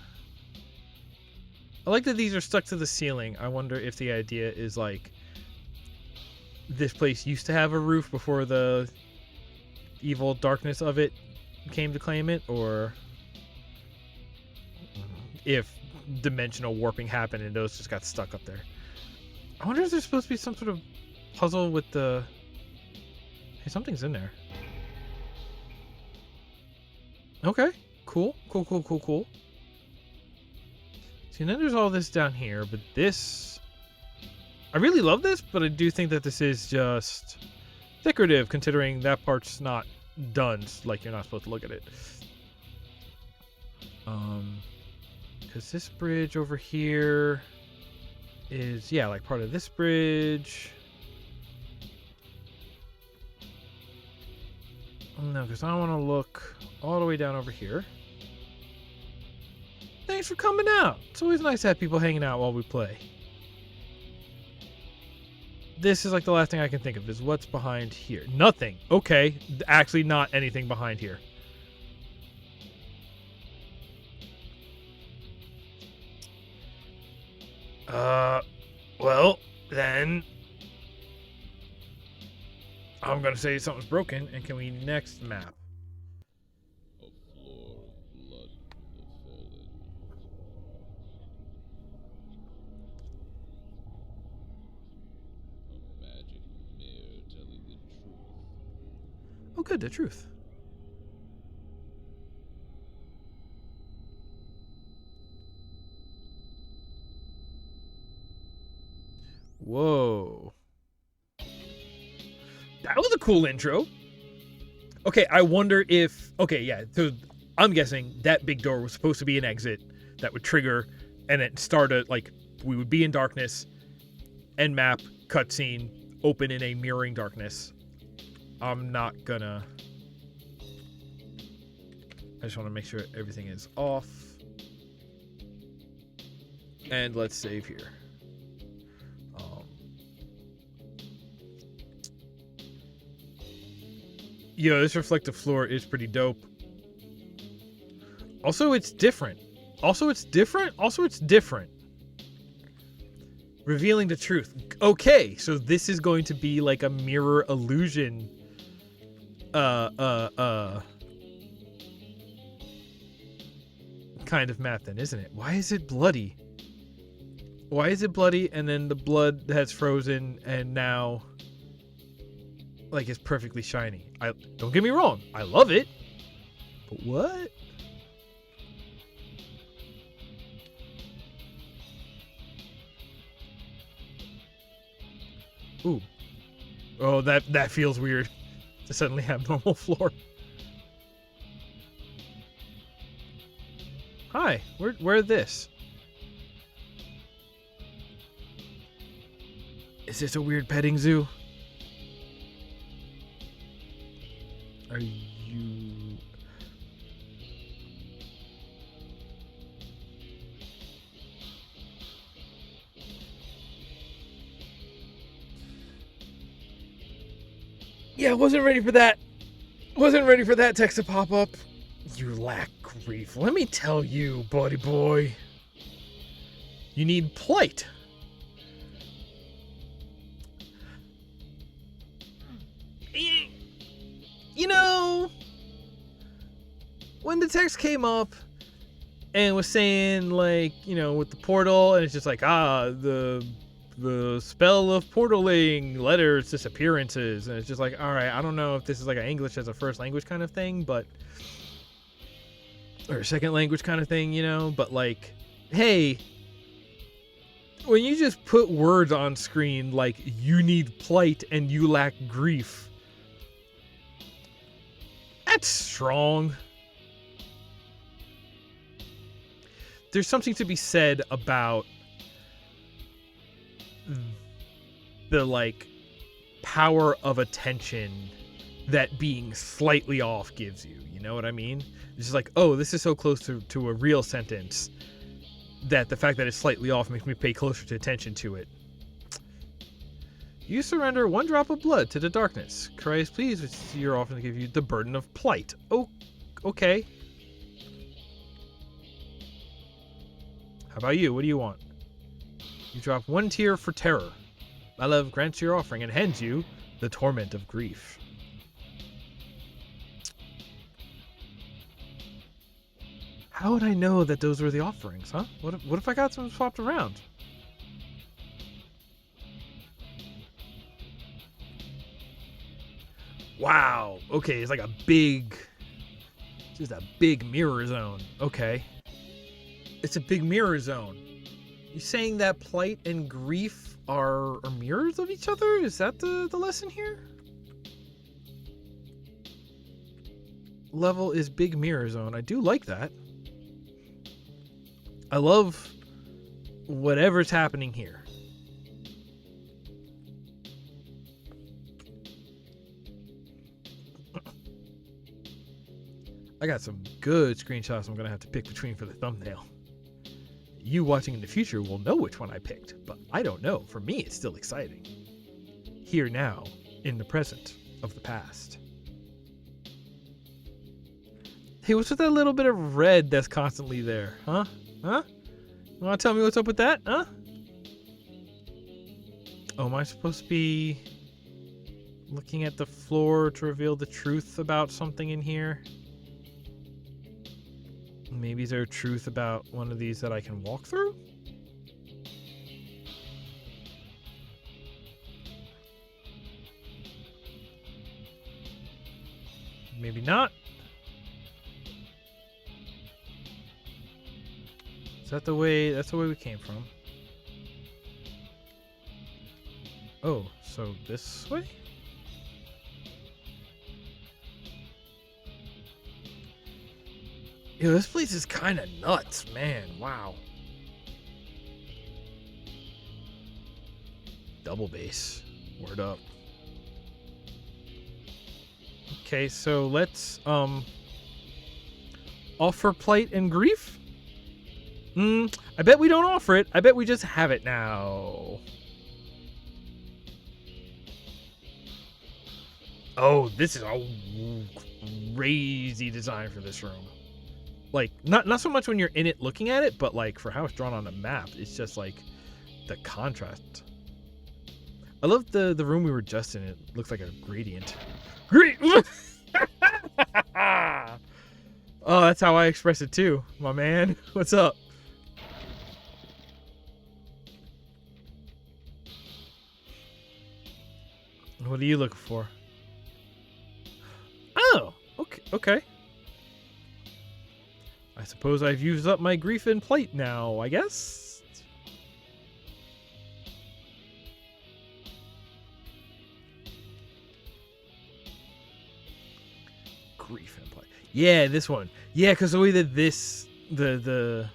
I like that these are stuck to the ceiling. I wonder if the idea is like this place used to have a roof before the evil darkness of it came to claim it, or if dimensional warping happened and those just got stuck up there. I wonder if there's supposed to be some sort of puzzle with the... Hey, something's in there. Okay, cool. See, and then there's all this down here, but this... I really love this, but I do think that this is just decorative, considering that part's not done, like you're not supposed to look at it. Because this bridge over here is, yeah, like part of this bridge. No, because I want to look all the way down over here. Thanks for coming out. It's always nice to have people hanging out while we play. This is like the last thing I can think of is what's behind here. Nothing. Okay. Actually not anything behind here. Well, then I'm going to say something's broken, and can we next map? A floor of blood from the fallen. A magic mirror telling the truth. Oh, good, the truth. Whoa. That was a cool intro. Okay, I wonder if... Okay, yeah, so I'm guessing that big door was supposed to be an exit that would trigger and it start a... Like, we would be in darkness, end map, cutscene, open in a mirroring darkness. I'm not gonna... I just want to make sure everything is off. And let's save here. Yo, this reflective floor is pretty dope. Also, it's different. Revealing the truth. Okay, so this is going to be like a mirror illusion. Kind of map then, isn't it? Why is it bloody? Why is it bloody and then the blood has frozen and now like it's perfectly shiny. Don't get me wrong, I love it. But what? Ooh. Oh, that feels weird to suddenly have normal floor. Hi, where this? Is this a weird petting zoo? Are you... Yeah, wasn't ready for that. Wasn't ready for that text to pop up. You lack grief. Let me tell you, buddy boy. You need plight. You know, when the text came up and was saying, like, you know, with the portal, and it's just like, the spell of portaling, letters, disappearances, and it's just like, all right, I don't know if this is like an English as a first language kind of thing, but, or a second language kind of thing, you know, but like, hey, when you just put words on screen like you need plight and you lack grief, that's strong. There's something to be said about the like power of attention that being slightly off gives you. You know what I mean? It's just like, oh, this is so close to a real sentence that the fact that it's slightly off makes me pay closer attention to it. You surrender 1 drop of blood to the darkness. Christ, please, with your offering to give you the burden of plight. Oh, okay. How about you? What do you want? You drop 1 tear for terror. My love grants your offering and hands you the torment of grief. How would I know that those were the offerings, huh? What if I got some swapped around? Wow. Okay, it's like a big... just a big mirror zone. Okay. It's a big mirror zone. You saying that plight and grief are mirrors of each other? Is that the lesson here? Level is big mirror zone. I do like that. I love whatever's happening here. I got some good screenshots I'm going to have to pick between for the thumbnail. You watching in the future will know which one I picked, but I don't know. For me, it's still exciting. Here now, in the present of the past. Hey, what's with that little bit of red that's constantly there? Huh? Huh? You want to tell me what's up with that? Huh? Oh, am I supposed to be looking at the floor to reveal the truth about something in here? Maybe is there a truth about one of these that I can walk through? Maybe not. Is that the way? That's the way we came from. Oh, so this way? Yo, this place is kind of nuts, man. Wow. Double bass. Word up. Okay, so let's offer plight and grief? I bet we don't offer it. I bet we just have it now. Oh, this is a crazy design for this room. Like, not so much when you're in it looking at it, but like for how it's drawn on the map, it's just like the contrast. I love the room we were just in. It looks like a gradient. Great. Oh, that's how I express it too, my man. What's up? What are you looking for? Okay. I suppose I've used up my grief and plight now, I guess? Grief and plight. Yeah, this one. Yeah, because the way that this... The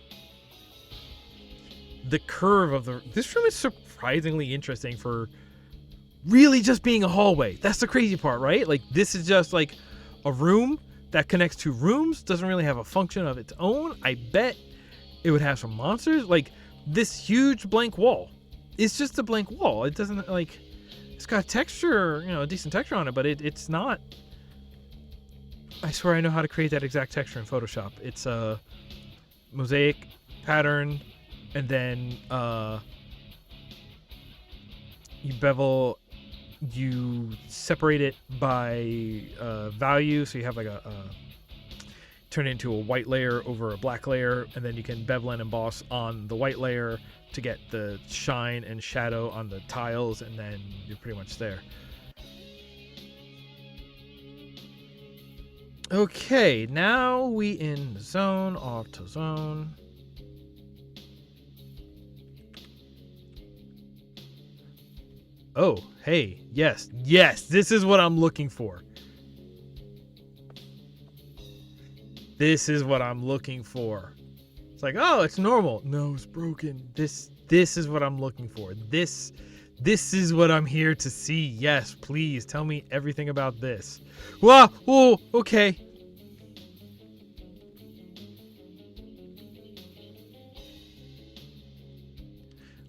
curve of the... This room is surprisingly interesting for really just being a hallway. That's the crazy part, right? Like, this is just like a room that connects to rooms. Doesn't really have a function of its own. I bet it would have some monsters. Like, this huge blank wall. It's just a blank wall. It doesn't, like... It's got texture, you know, a decent texture on it, but it's not... I swear I know how to create that exact texture in Photoshop. It's a mosaic pattern, and then you bevel, you separate it by value, so you have like turn it into a white layer over a black layer, and then you can bevel and emboss on the white layer to get the shine and shadow on the tiles, and then you're pretty much there. Okay, now we in the zone, off to zone. Oh, hey, yes, this is what I'm looking for. This is what I'm looking for. It's like, oh, it's normal. No, it's broken. This is what I'm looking for. This is what I'm here to see. Yes, please tell me everything about this. Wow, oh, okay.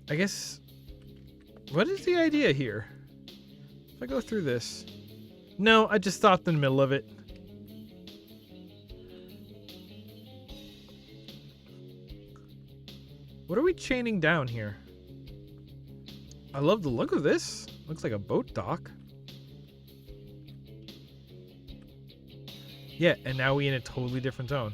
I guess, what is the idea here? If I go through this. No, I just stopped in the middle of it. What are we chaining down here? I love the look of this. Looks like a boat dock. Yeah, and now we in a totally different zone.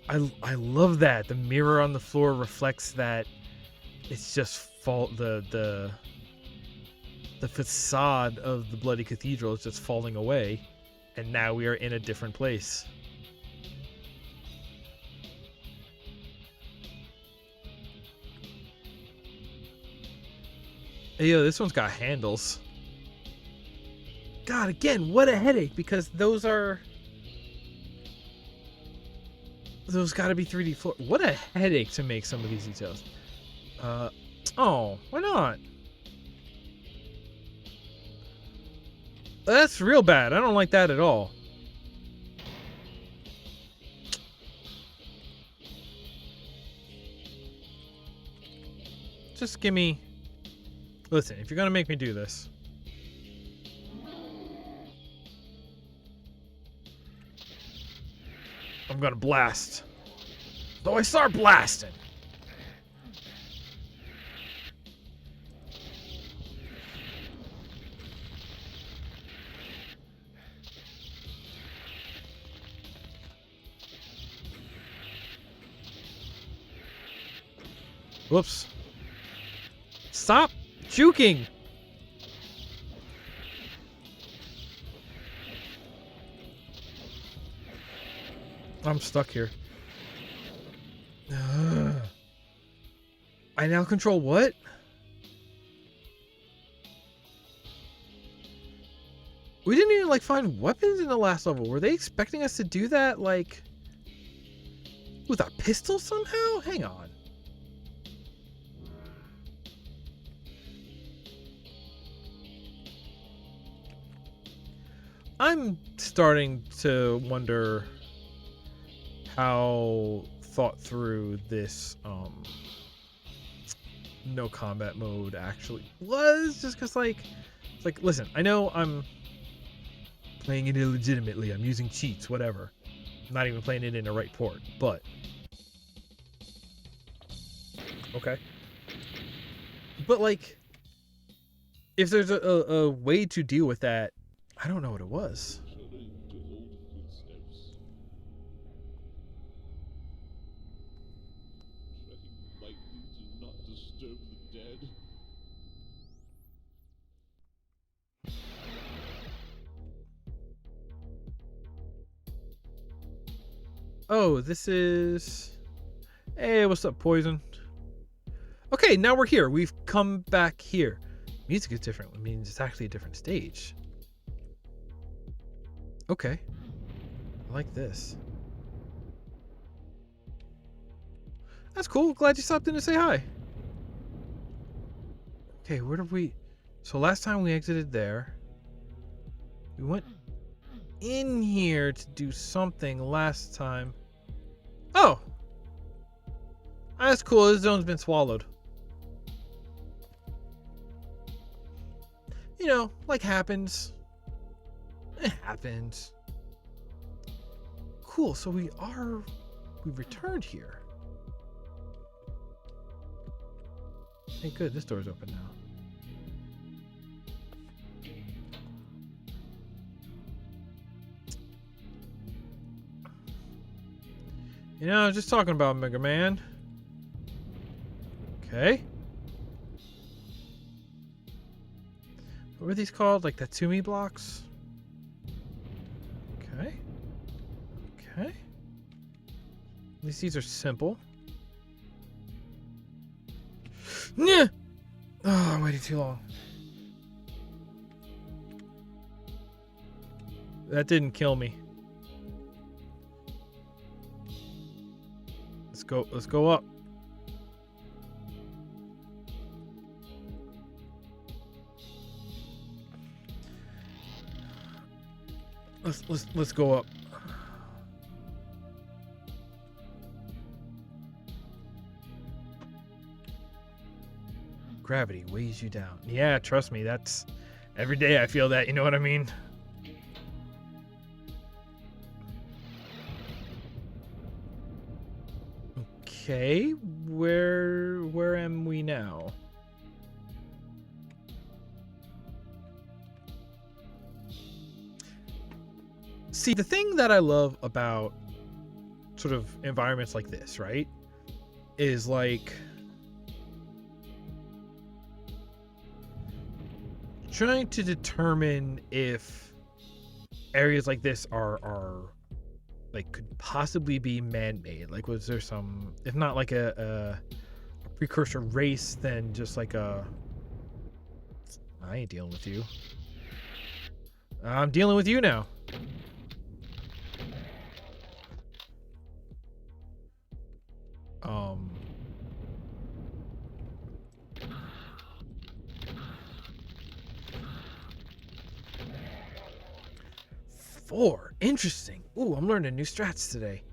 I love that. The mirror on the floor reflects that it's just the facade of the Bloody Cathedral is just falling away, and now we are in a different place. Hey, yo, this one's got handles. God, again, what a headache, because those gotta be 3D floor. What a headache to make some of these details. Oh, why not? That's real bad. I don't like that at all. Just give me... Listen, if you're gonna make me do this... I'm gonna blast. So I start blasting. Whoops. Stop juking. I'm stuck here. I now control what? We didn't even, like, find weapons in the last level. Were they expecting us to do that, like, with a pistol somehow? Hang on. I'm starting to wonder how thought through this no combat mode actually was, just because, like, it's like, listen, I know I'm playing it illegitimately, I'm using cheats, whatever, I'm not even playing it in the right port, but okay, but, like, if there's a way to deal with that, I don't know what it was. Shudder to hold footsteps. Treading lightly to not disturb the dead. Oh, this is... Hey, what's up, Poison? Okay, now we're here. We've come back here. Music is different. It means it's actually a different stage. Okay. I like this. That's cool. Glad you stopped in to say hi. Okay, where did we... So last time we exited there. We went in here to do something last time. Oh! That's cool. This zone's been swallowed. You know, like happens. It happens. Cool, so we returned here. Hey, good, this door's open now. You know, I was just talking about Mega Man. Okay. What were these called? Like Tatsumi blocks? Okay. Okay. At least these are simple. Yeah. Oh, I'm waiting too long. That didn't kill me. Let's go up. Let's go up. Gravity weighs you down. Yeah, trust me, that's every day I feel that, you know what I mean? Okay, where am we now? See, the thing that I love about sort of environments like this, right, is like trying to determine if areas like this are like could possibly be man-made. Like, was there some, if not like a precursor race, then just like a... I ain't dealing with you. I'm dealing with you now. Four. Interesting. Ooh, I'm learning new strats today.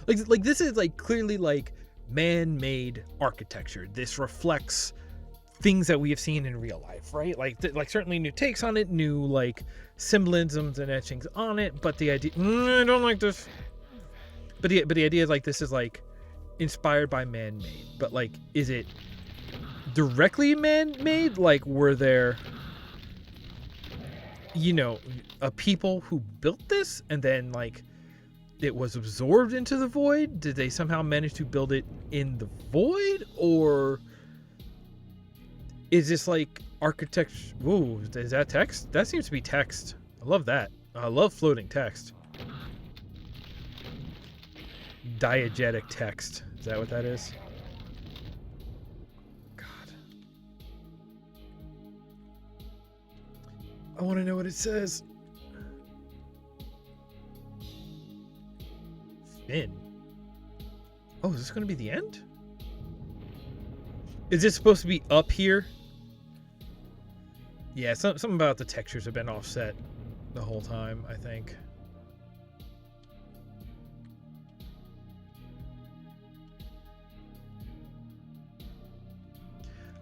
Like this is like clearly like man-made architecture. This reflects things that we have seen in real life, right? Like certainly new takes on it, new like symbolisms and etchings on it. But the idea, I don't like this. But the idea is like this is like inspired by man-made. But like, is it directly man-made? Like, were there, you know, a people who built this and then like it was absorbed into the void? Did they somehow manage to build it in the void, or is this like architecture? Ooh, is that text? That seems to be text. I love that. I love floating text. Diegetic text. Is that what that is? I want to know what it says. Finn. Oh, is this going to be the end? Is this supposed to be up here? Yeah, something about the textures have been offset the whole time, I think.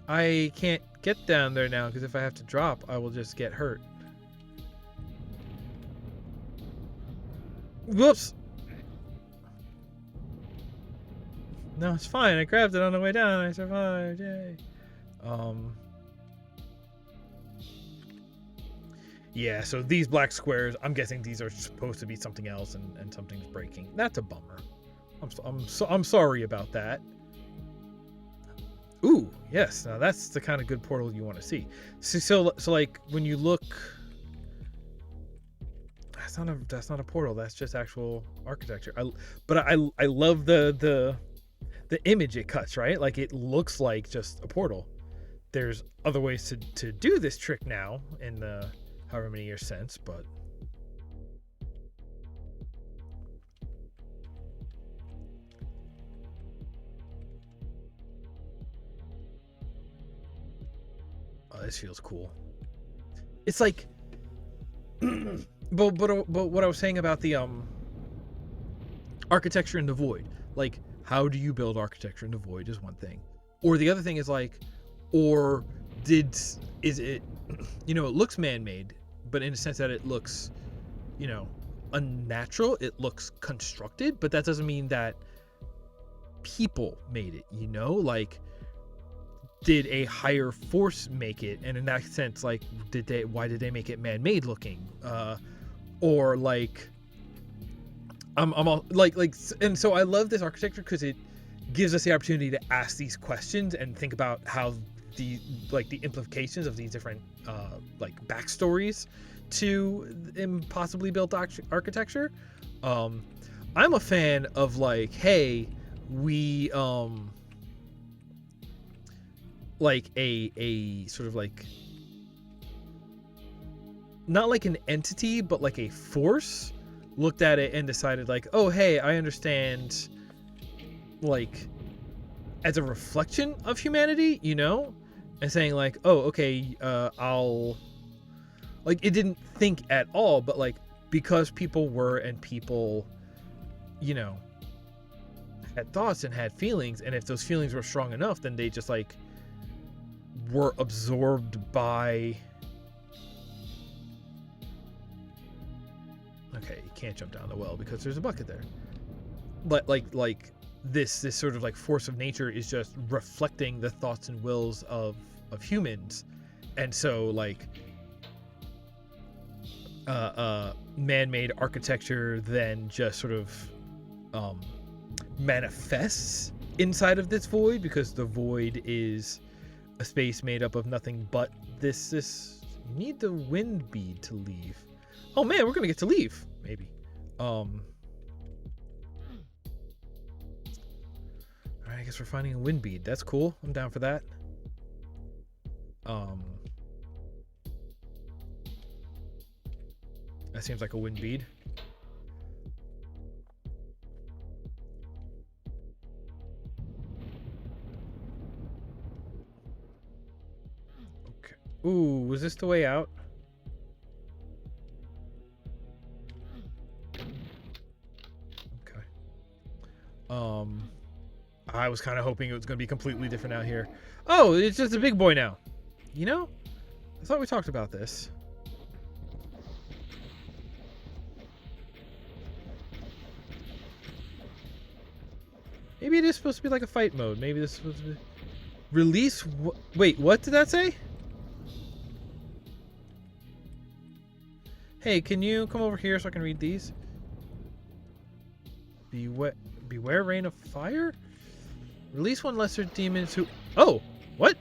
I can't get down there now because if I have to drop, I will just get hurt. Whoops! No, it's fine. I grabbed it on the way down. I survived. Yay. Yeah, so these black squares, I'm guessing these are supposed to be something else and something's breaking. That's a bummer. I'm sorry about that. Ooh, yes. Now that's the kind of good portal you want to see. So like when you look that's not a portal. That's just actual architecture. I love the image it cuts, right? Like it looks like just a portal. There's other ways to do this trick now in the however many years since, but oh, this feels cool. It's like but what I was saying about the architecture in the void, like how do you build architecture in the void is one thing, or the other thing is like, or is it, you know, it looks man-made, but in a sense that it looks, you know, unnatural, it looks constructed, but that doesn't mean that people made it, you know, like did a higher force make it, and in that sense, like why did they make it man-made looking, or like I'm all like and so I love this architecture because it gives us the opportunity to ask these questions and think about how the implications of these different like backstories to impossibly built architecture. I'm a fan of like, hey, we like a sort of like not like an entity, but like a force looked at it and decided like, oh, hey, I understand, like as a reflection of humanity, you know, and saying like, oh, okay, I'll, like, it didn't think at all, but like because people were, and people, you know, had thoughts and had feelings, and if those feelings were strong enough, then they just like were absorbed by, okay, you can't jump down the well because there's a bucket there, but like this sort of like force of nature is just reflecting the thoughts and wills of humans, and so like man-made architecture then just sort of manifests inside of this void, because the void is a space made up of nothing but this you need the wind bead to leave. Oh man, we're gonna get to leave maybe. Alright, I guess we're finding a wind bead. That's cool. I'm down for that. That seems like a wind bead. Okay. Ooh, was this the way out? Okay. I was kind of hoping it was going to be completely different out here. Oh, it's just a big boy now. You know? I thought we talked about this. Maybe it is supposed to be like a fight mode. Maybe this is supposed to be... Release... Wait, what did that say? Hey, can you come over here so I can read these? Beware rain of fire? Release one lesser demon who... Oh! What?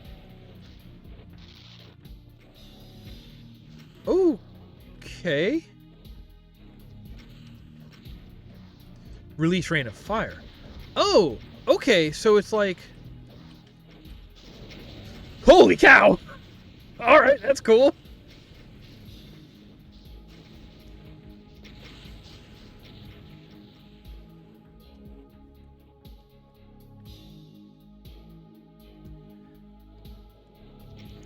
Okay. Release rain of fire. Oh! Okay, so it's like... Holy cow! Alright, that's cool.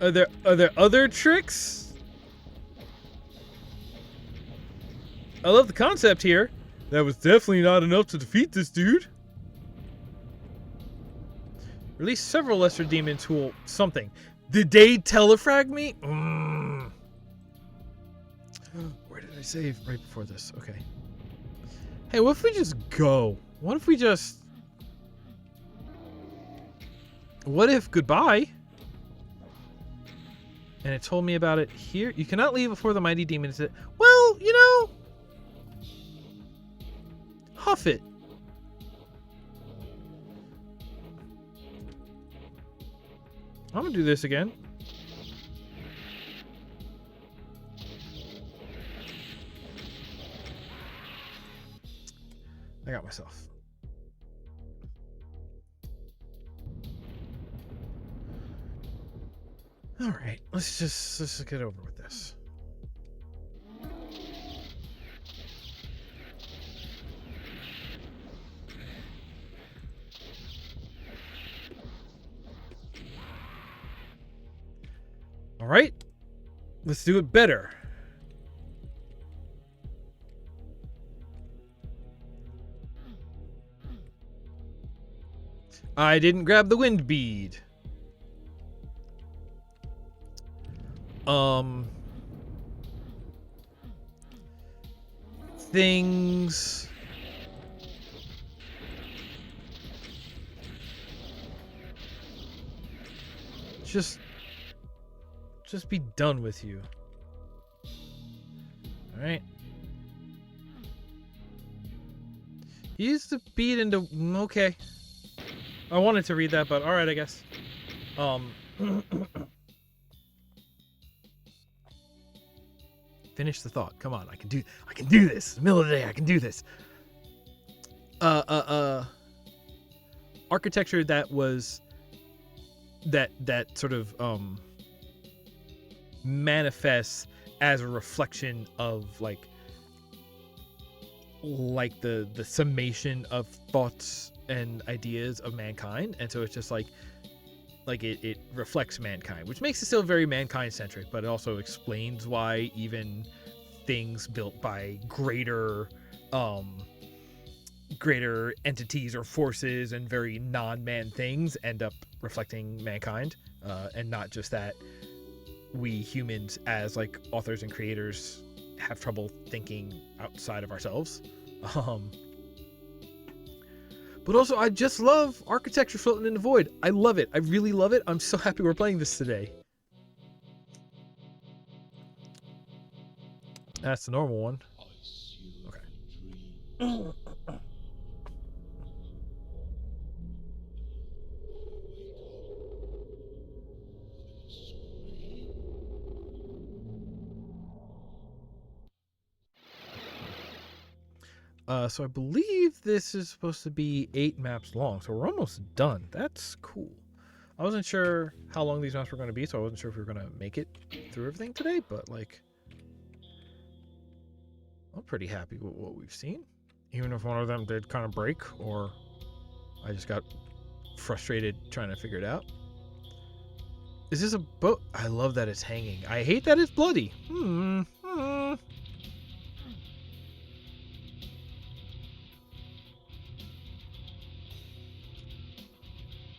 Are there other tricks? I love the concept here. That was definitely not enough to defeat this dude. Release several lesser demons who will something. Did they telefrag me? Where did I save? Right before this. Okay. Hey, what if we just go? What if we just... What if goodbye? And it told me about it here. You cannot leave before the mighty demon is it. Well, you know... Huff it. I'm gonna do this again. myself. All right, let's just get over with this. All right, let's do it better. I didn't grab the wind bead. Things. Just be done with you. All right. Use the bead into. Okay. I wanted to read that, but all right, I guess. Finish the thought. Come on, I can do this. In the middle of the day, I can do this. Architecture that was that sort of manifests as a reflection of like the summation of thoughts and ideas of mankind, and so it's just like it reflects mankind, which makes it still very mankind centric, but it also explains why even things built by greater entities or forces and very non-man things end up reflecting mankind, and not just that we humans as like authors and creators have trouble thinking outside of ourselves. But also, I just love architecture floating in the void. I love it. I really love it. I'm so happy we're playing this today. That's the normal one. Okay. So I believe this is supposed to be 8 maps long, so we're almost done. That's cool. I wasn't sure how long these maps were going to be, so I wasn't sure if we were going to make it through everything today, but like, I'm pretty happy with what we've seen. Even if one of them did kind of break, or I just got frustrated trying to figure it out. Is this a boat? I love that it's hanging. I hate that it's bloody.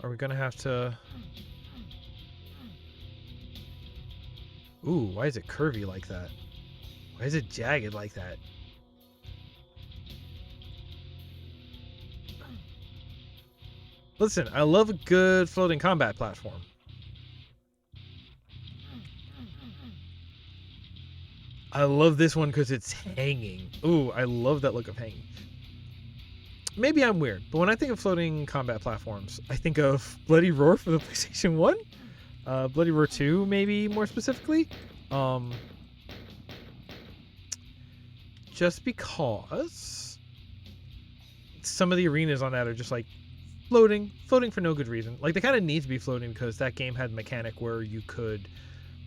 Are we gonna have to... Ooh, why is it curvy like that? Why is it jagged like that? Listen, I love a good floating combat platform. I love this one because it's hanging. Ooh, I love that look of hanging. Maybe I'm weird, but when I think of floating combat platforms, I think of Bloody Roar for the PlayStation 1. Bloody Roar 2, maybe more specifically. Just because some of the arenas on that are just like floating for no good reason. Like, they kind of need to be floating because that game had a mechanic where you could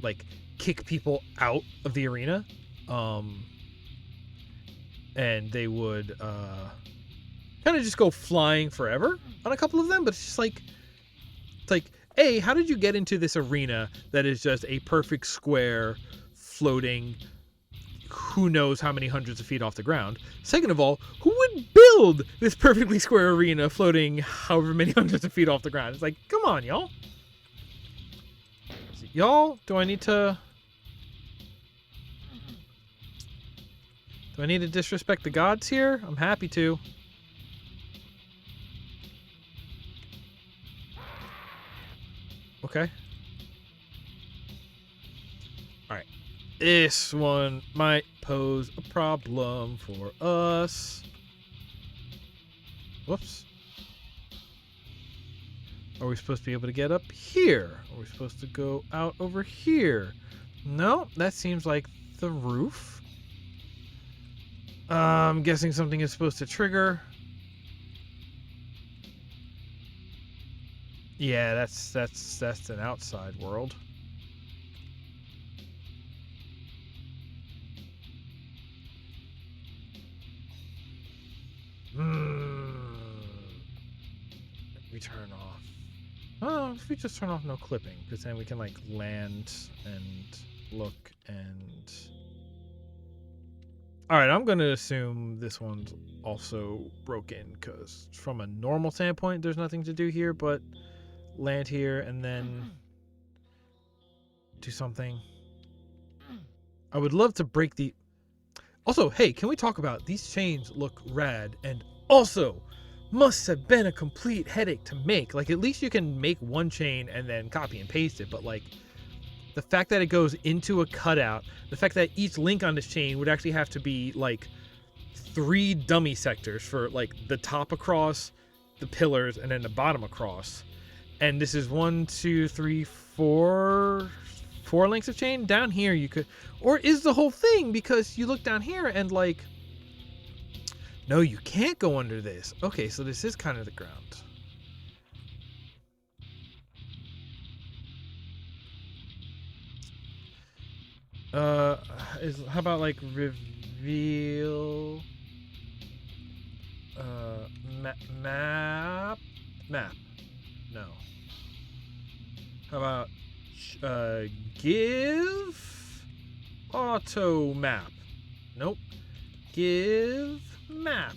like kick people out of the arena, and they would kind of just go flying forever on a couple of them. But it's just like, it's like, hey, how did you get into this arena that is just a perfect square floating who knows how many hundreds of feet off the ground? Second of all, who would build this perfectly square arena floating however many hundreds of feet off the ground? It's like, come on, y'all. Y'all, do I need to disrespect the gods here? I'm happy to. Okay. Alright. This one might pose a problem for us. Whoops. Are we supposed to be able to get up here? Are we supposed to go out over here? No, that seems like the roof. I'm guessing something is supposed to trigger. Yeah, that's an outside world. We turn off. Oh, if we just turn off no clipping, because then we can like land and look and. All right, I'm gonna assume this one's also broken, because from a normal standpoint, there's nothing to do here but land here and then do something. I would love to break the. Also, hey, can we talk about these chains look rad and also must have been a complete headache to make. Like, at least you can make one chain and then copy and paste it, but like the fact that it goes into a cutout, the fact that each link on this chain would actually have to be like 3 dummy sectors for like the top across, the pillars, and then the bottom across. And this is 1, 2, 3, 4 links of chain. Down here you could, or is the whole thing, because you look down here and like, no, you can't go under this. Okay, so this is kind of the ground. How about like reveal map? No. How about give auto map? Nope. Give map.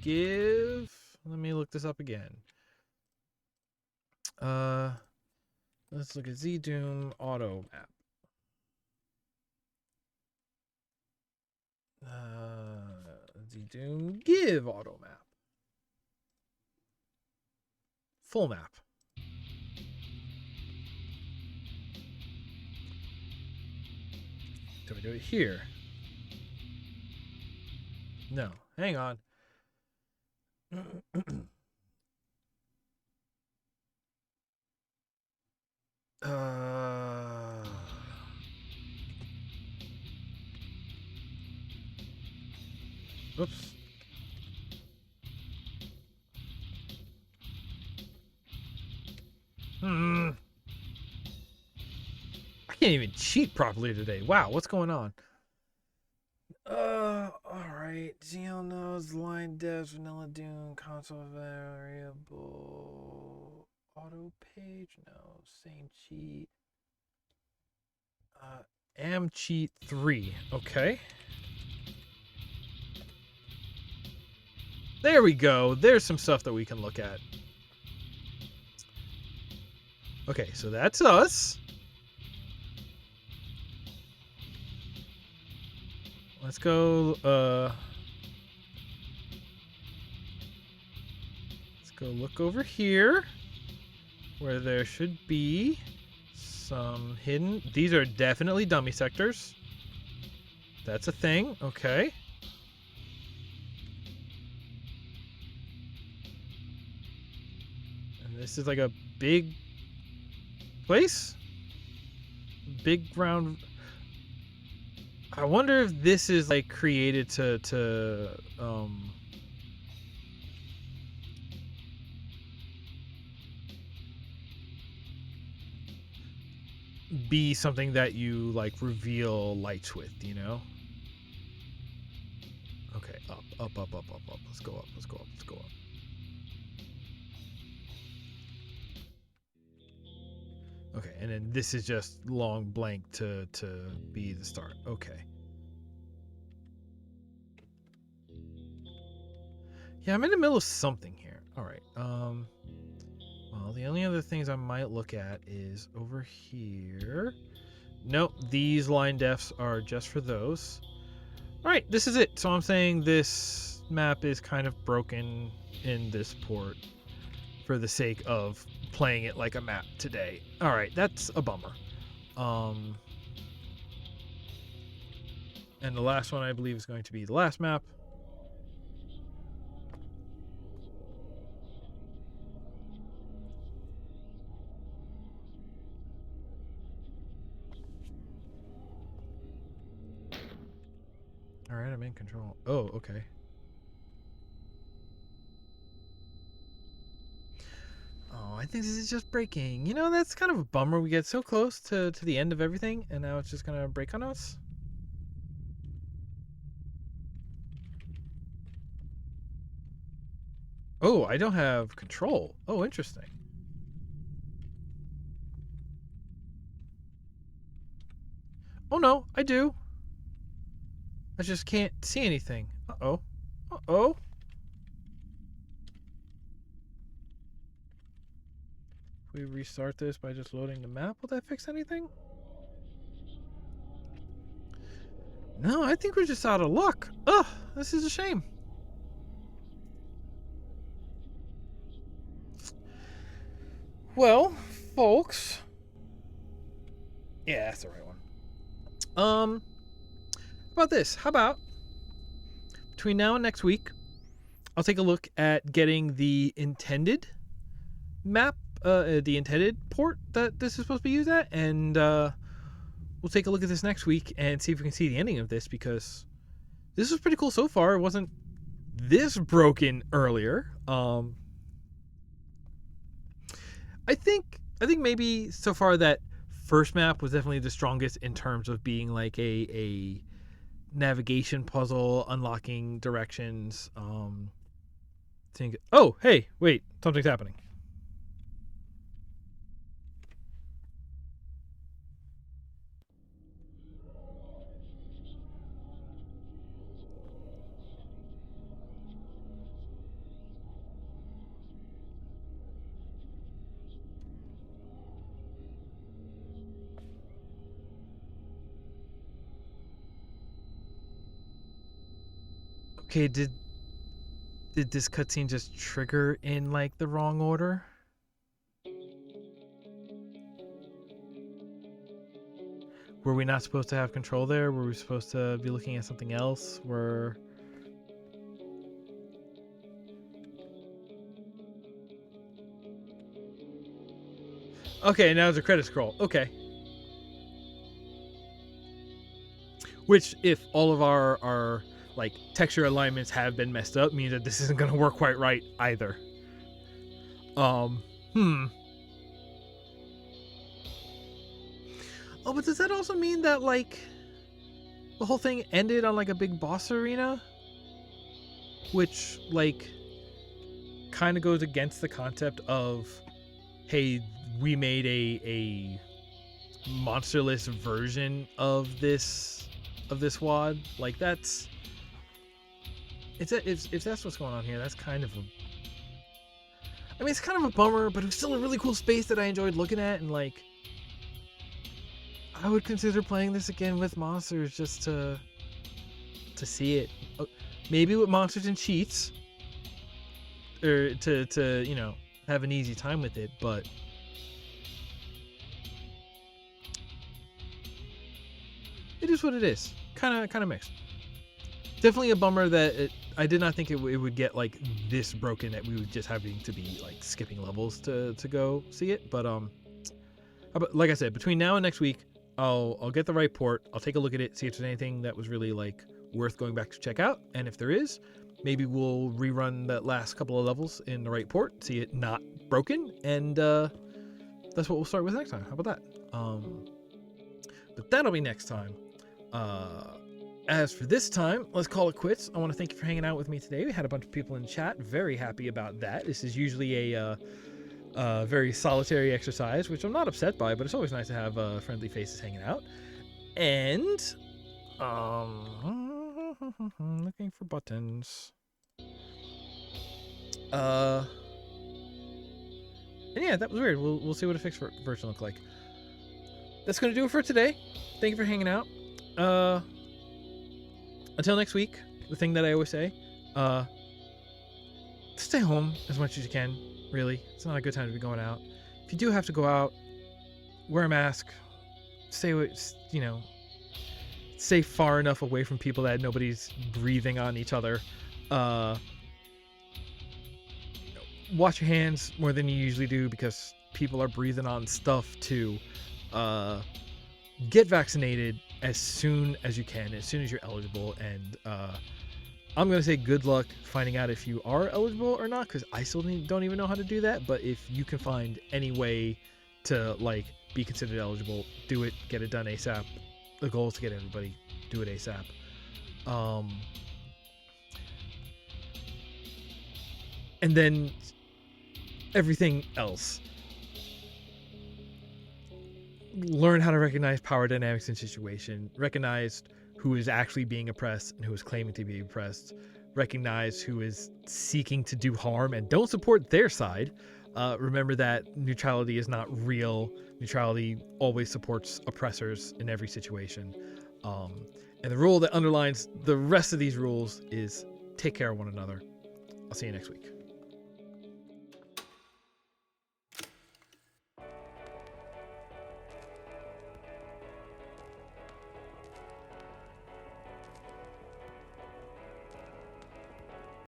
Give. Let me look this up again. Let's look at DooM auto map. DooM give auto map. Full map. Do we do it here? No. Hang on. Oops. I can't even cheat properly today. Wow, what's going on? Alright. Geo nodes, line devs, vanilla DooM, console variable, auto page, no, same cheat. Am cheat 3, okay. There we go. There's some stuff that we can look at. Okay, so that's us. Let's go, let's go look over here where there should be some hidden. These are definitely dummy sectors. That's a thing, okay. And this is like a big place. Big round. I wonder if this is like created to be something that you like reveal lights with, you know? Okay, up. Let's go up. Okay, and then this is just long blank to be the start. Okay. Yeah, I'm in the middle of something here. All right. Well, the only other things I might look at is over here. Nope, these line defs are just for those. All right, this is it. So I'm saying this map is kind of broken in this port for the sake of playing it like a map today. All right, that's a bummer. And the last one I believe is going to be the last map. All right, I'm in control. Oh, okay. Oh, I think this is just breaking. You know, that's kind of a bummer. We get so close to the end of everything, and now it's just gonna break on us. Oh, I don't have control. Oh, interesting. Oh no, I do. I just can't see anything. Uh-oh. Uh-oh. If we restart this by just loading the map, will that fix anything? No, I think we're just out of luck. Ugh, this is a shame. Well, folks. Yeah, that's the right one. How about this? How about between now and next week, I'll take a look at getting the intended map, the intended port that this is supposed to be used at, and we'll take a look at this next week and see if we can see the ending of this, because this was pretty cool so far. It wasn't this broken earlier. I think maybe so far that first map was definitely the strongest in terms of being like a navigation puzzle, unlocking directions. Oh, hey, wait, something's happening. Okay, did this cutscene just trigger in like the wrong order? Were we not supposed to have control there? Were we supposed to be looking at something else? Okay, now there's a credit scroll. Okay. Which, if all of our like texture alignments have been messed up, means that this isn't gonna work quite right either. Oh, but does that also mean that like the whole thing ended on like a big boss arena? Which like kind of goes against the concept of, hey, we made a monsterless version of this WAD. Like that's if that's what's going on here, that's kind of a, I mean, it's kind of a bummer, but it was still a really cool space that I enjoyed looking at, and like I would consider playing this again with monsters just to see it. Maybe with monsters and cheats, or to you know, have an easy time with it, but it is what it is. Kind of mixed. Definitely a bummer that I did not think it would get like this broken, that we would just having to be like skipping levels to go see it. But like I said, between now and next week, I'll get the right port. I'll take a look at it, see if there's anything that was really like worth going back to check out, and if there is, maybe we'll rerun that last couple of levels in the right port, see it not broken, and that's what we'll start with next time. How about that? But that'll be next time. As for this time, let's call it quits. I want to thank you for hanging out with me today. We had a bunch of people in chat. Very happy about that. This is usually a very solitary exercise, which I'm not upset by, but it's always nice to have friendly faces hanging out. And looking for buttons. And yeah, that was weird. We'll see what a fixed version looks like. That's gonna do it for today. Thank you for hanging out. Until next week, the thing that I always say, stay home as much as you can. Really, it's not a good time to be going out. If you do have to go out, wear a mask. Stay far enough away from people that nobody's breathing on each other. Wash your hands more than you usually do, because people are breathing on stuff too. Get vaccinated as soon as you can, as soon as you're eligible, and I'm going to say good luck finding out if you are eligible or not, because I still don't even know how to do that. But if you can find any way to like be considered eligible, do it, get it done ASAP. The goal is to get everybody do it ASAP. And then everything else. Learn how to recognize power dynamics in situation. Recognize who is actually being oppressed and who is claiming to be oppressed. Recognize who is seeking to do harm and don't support their side. Remember that neutrality is not real. Neutrality always supports oppressors in every situation. And the rule that underlines the rest of these rules is take care of one another. I'll see you next week.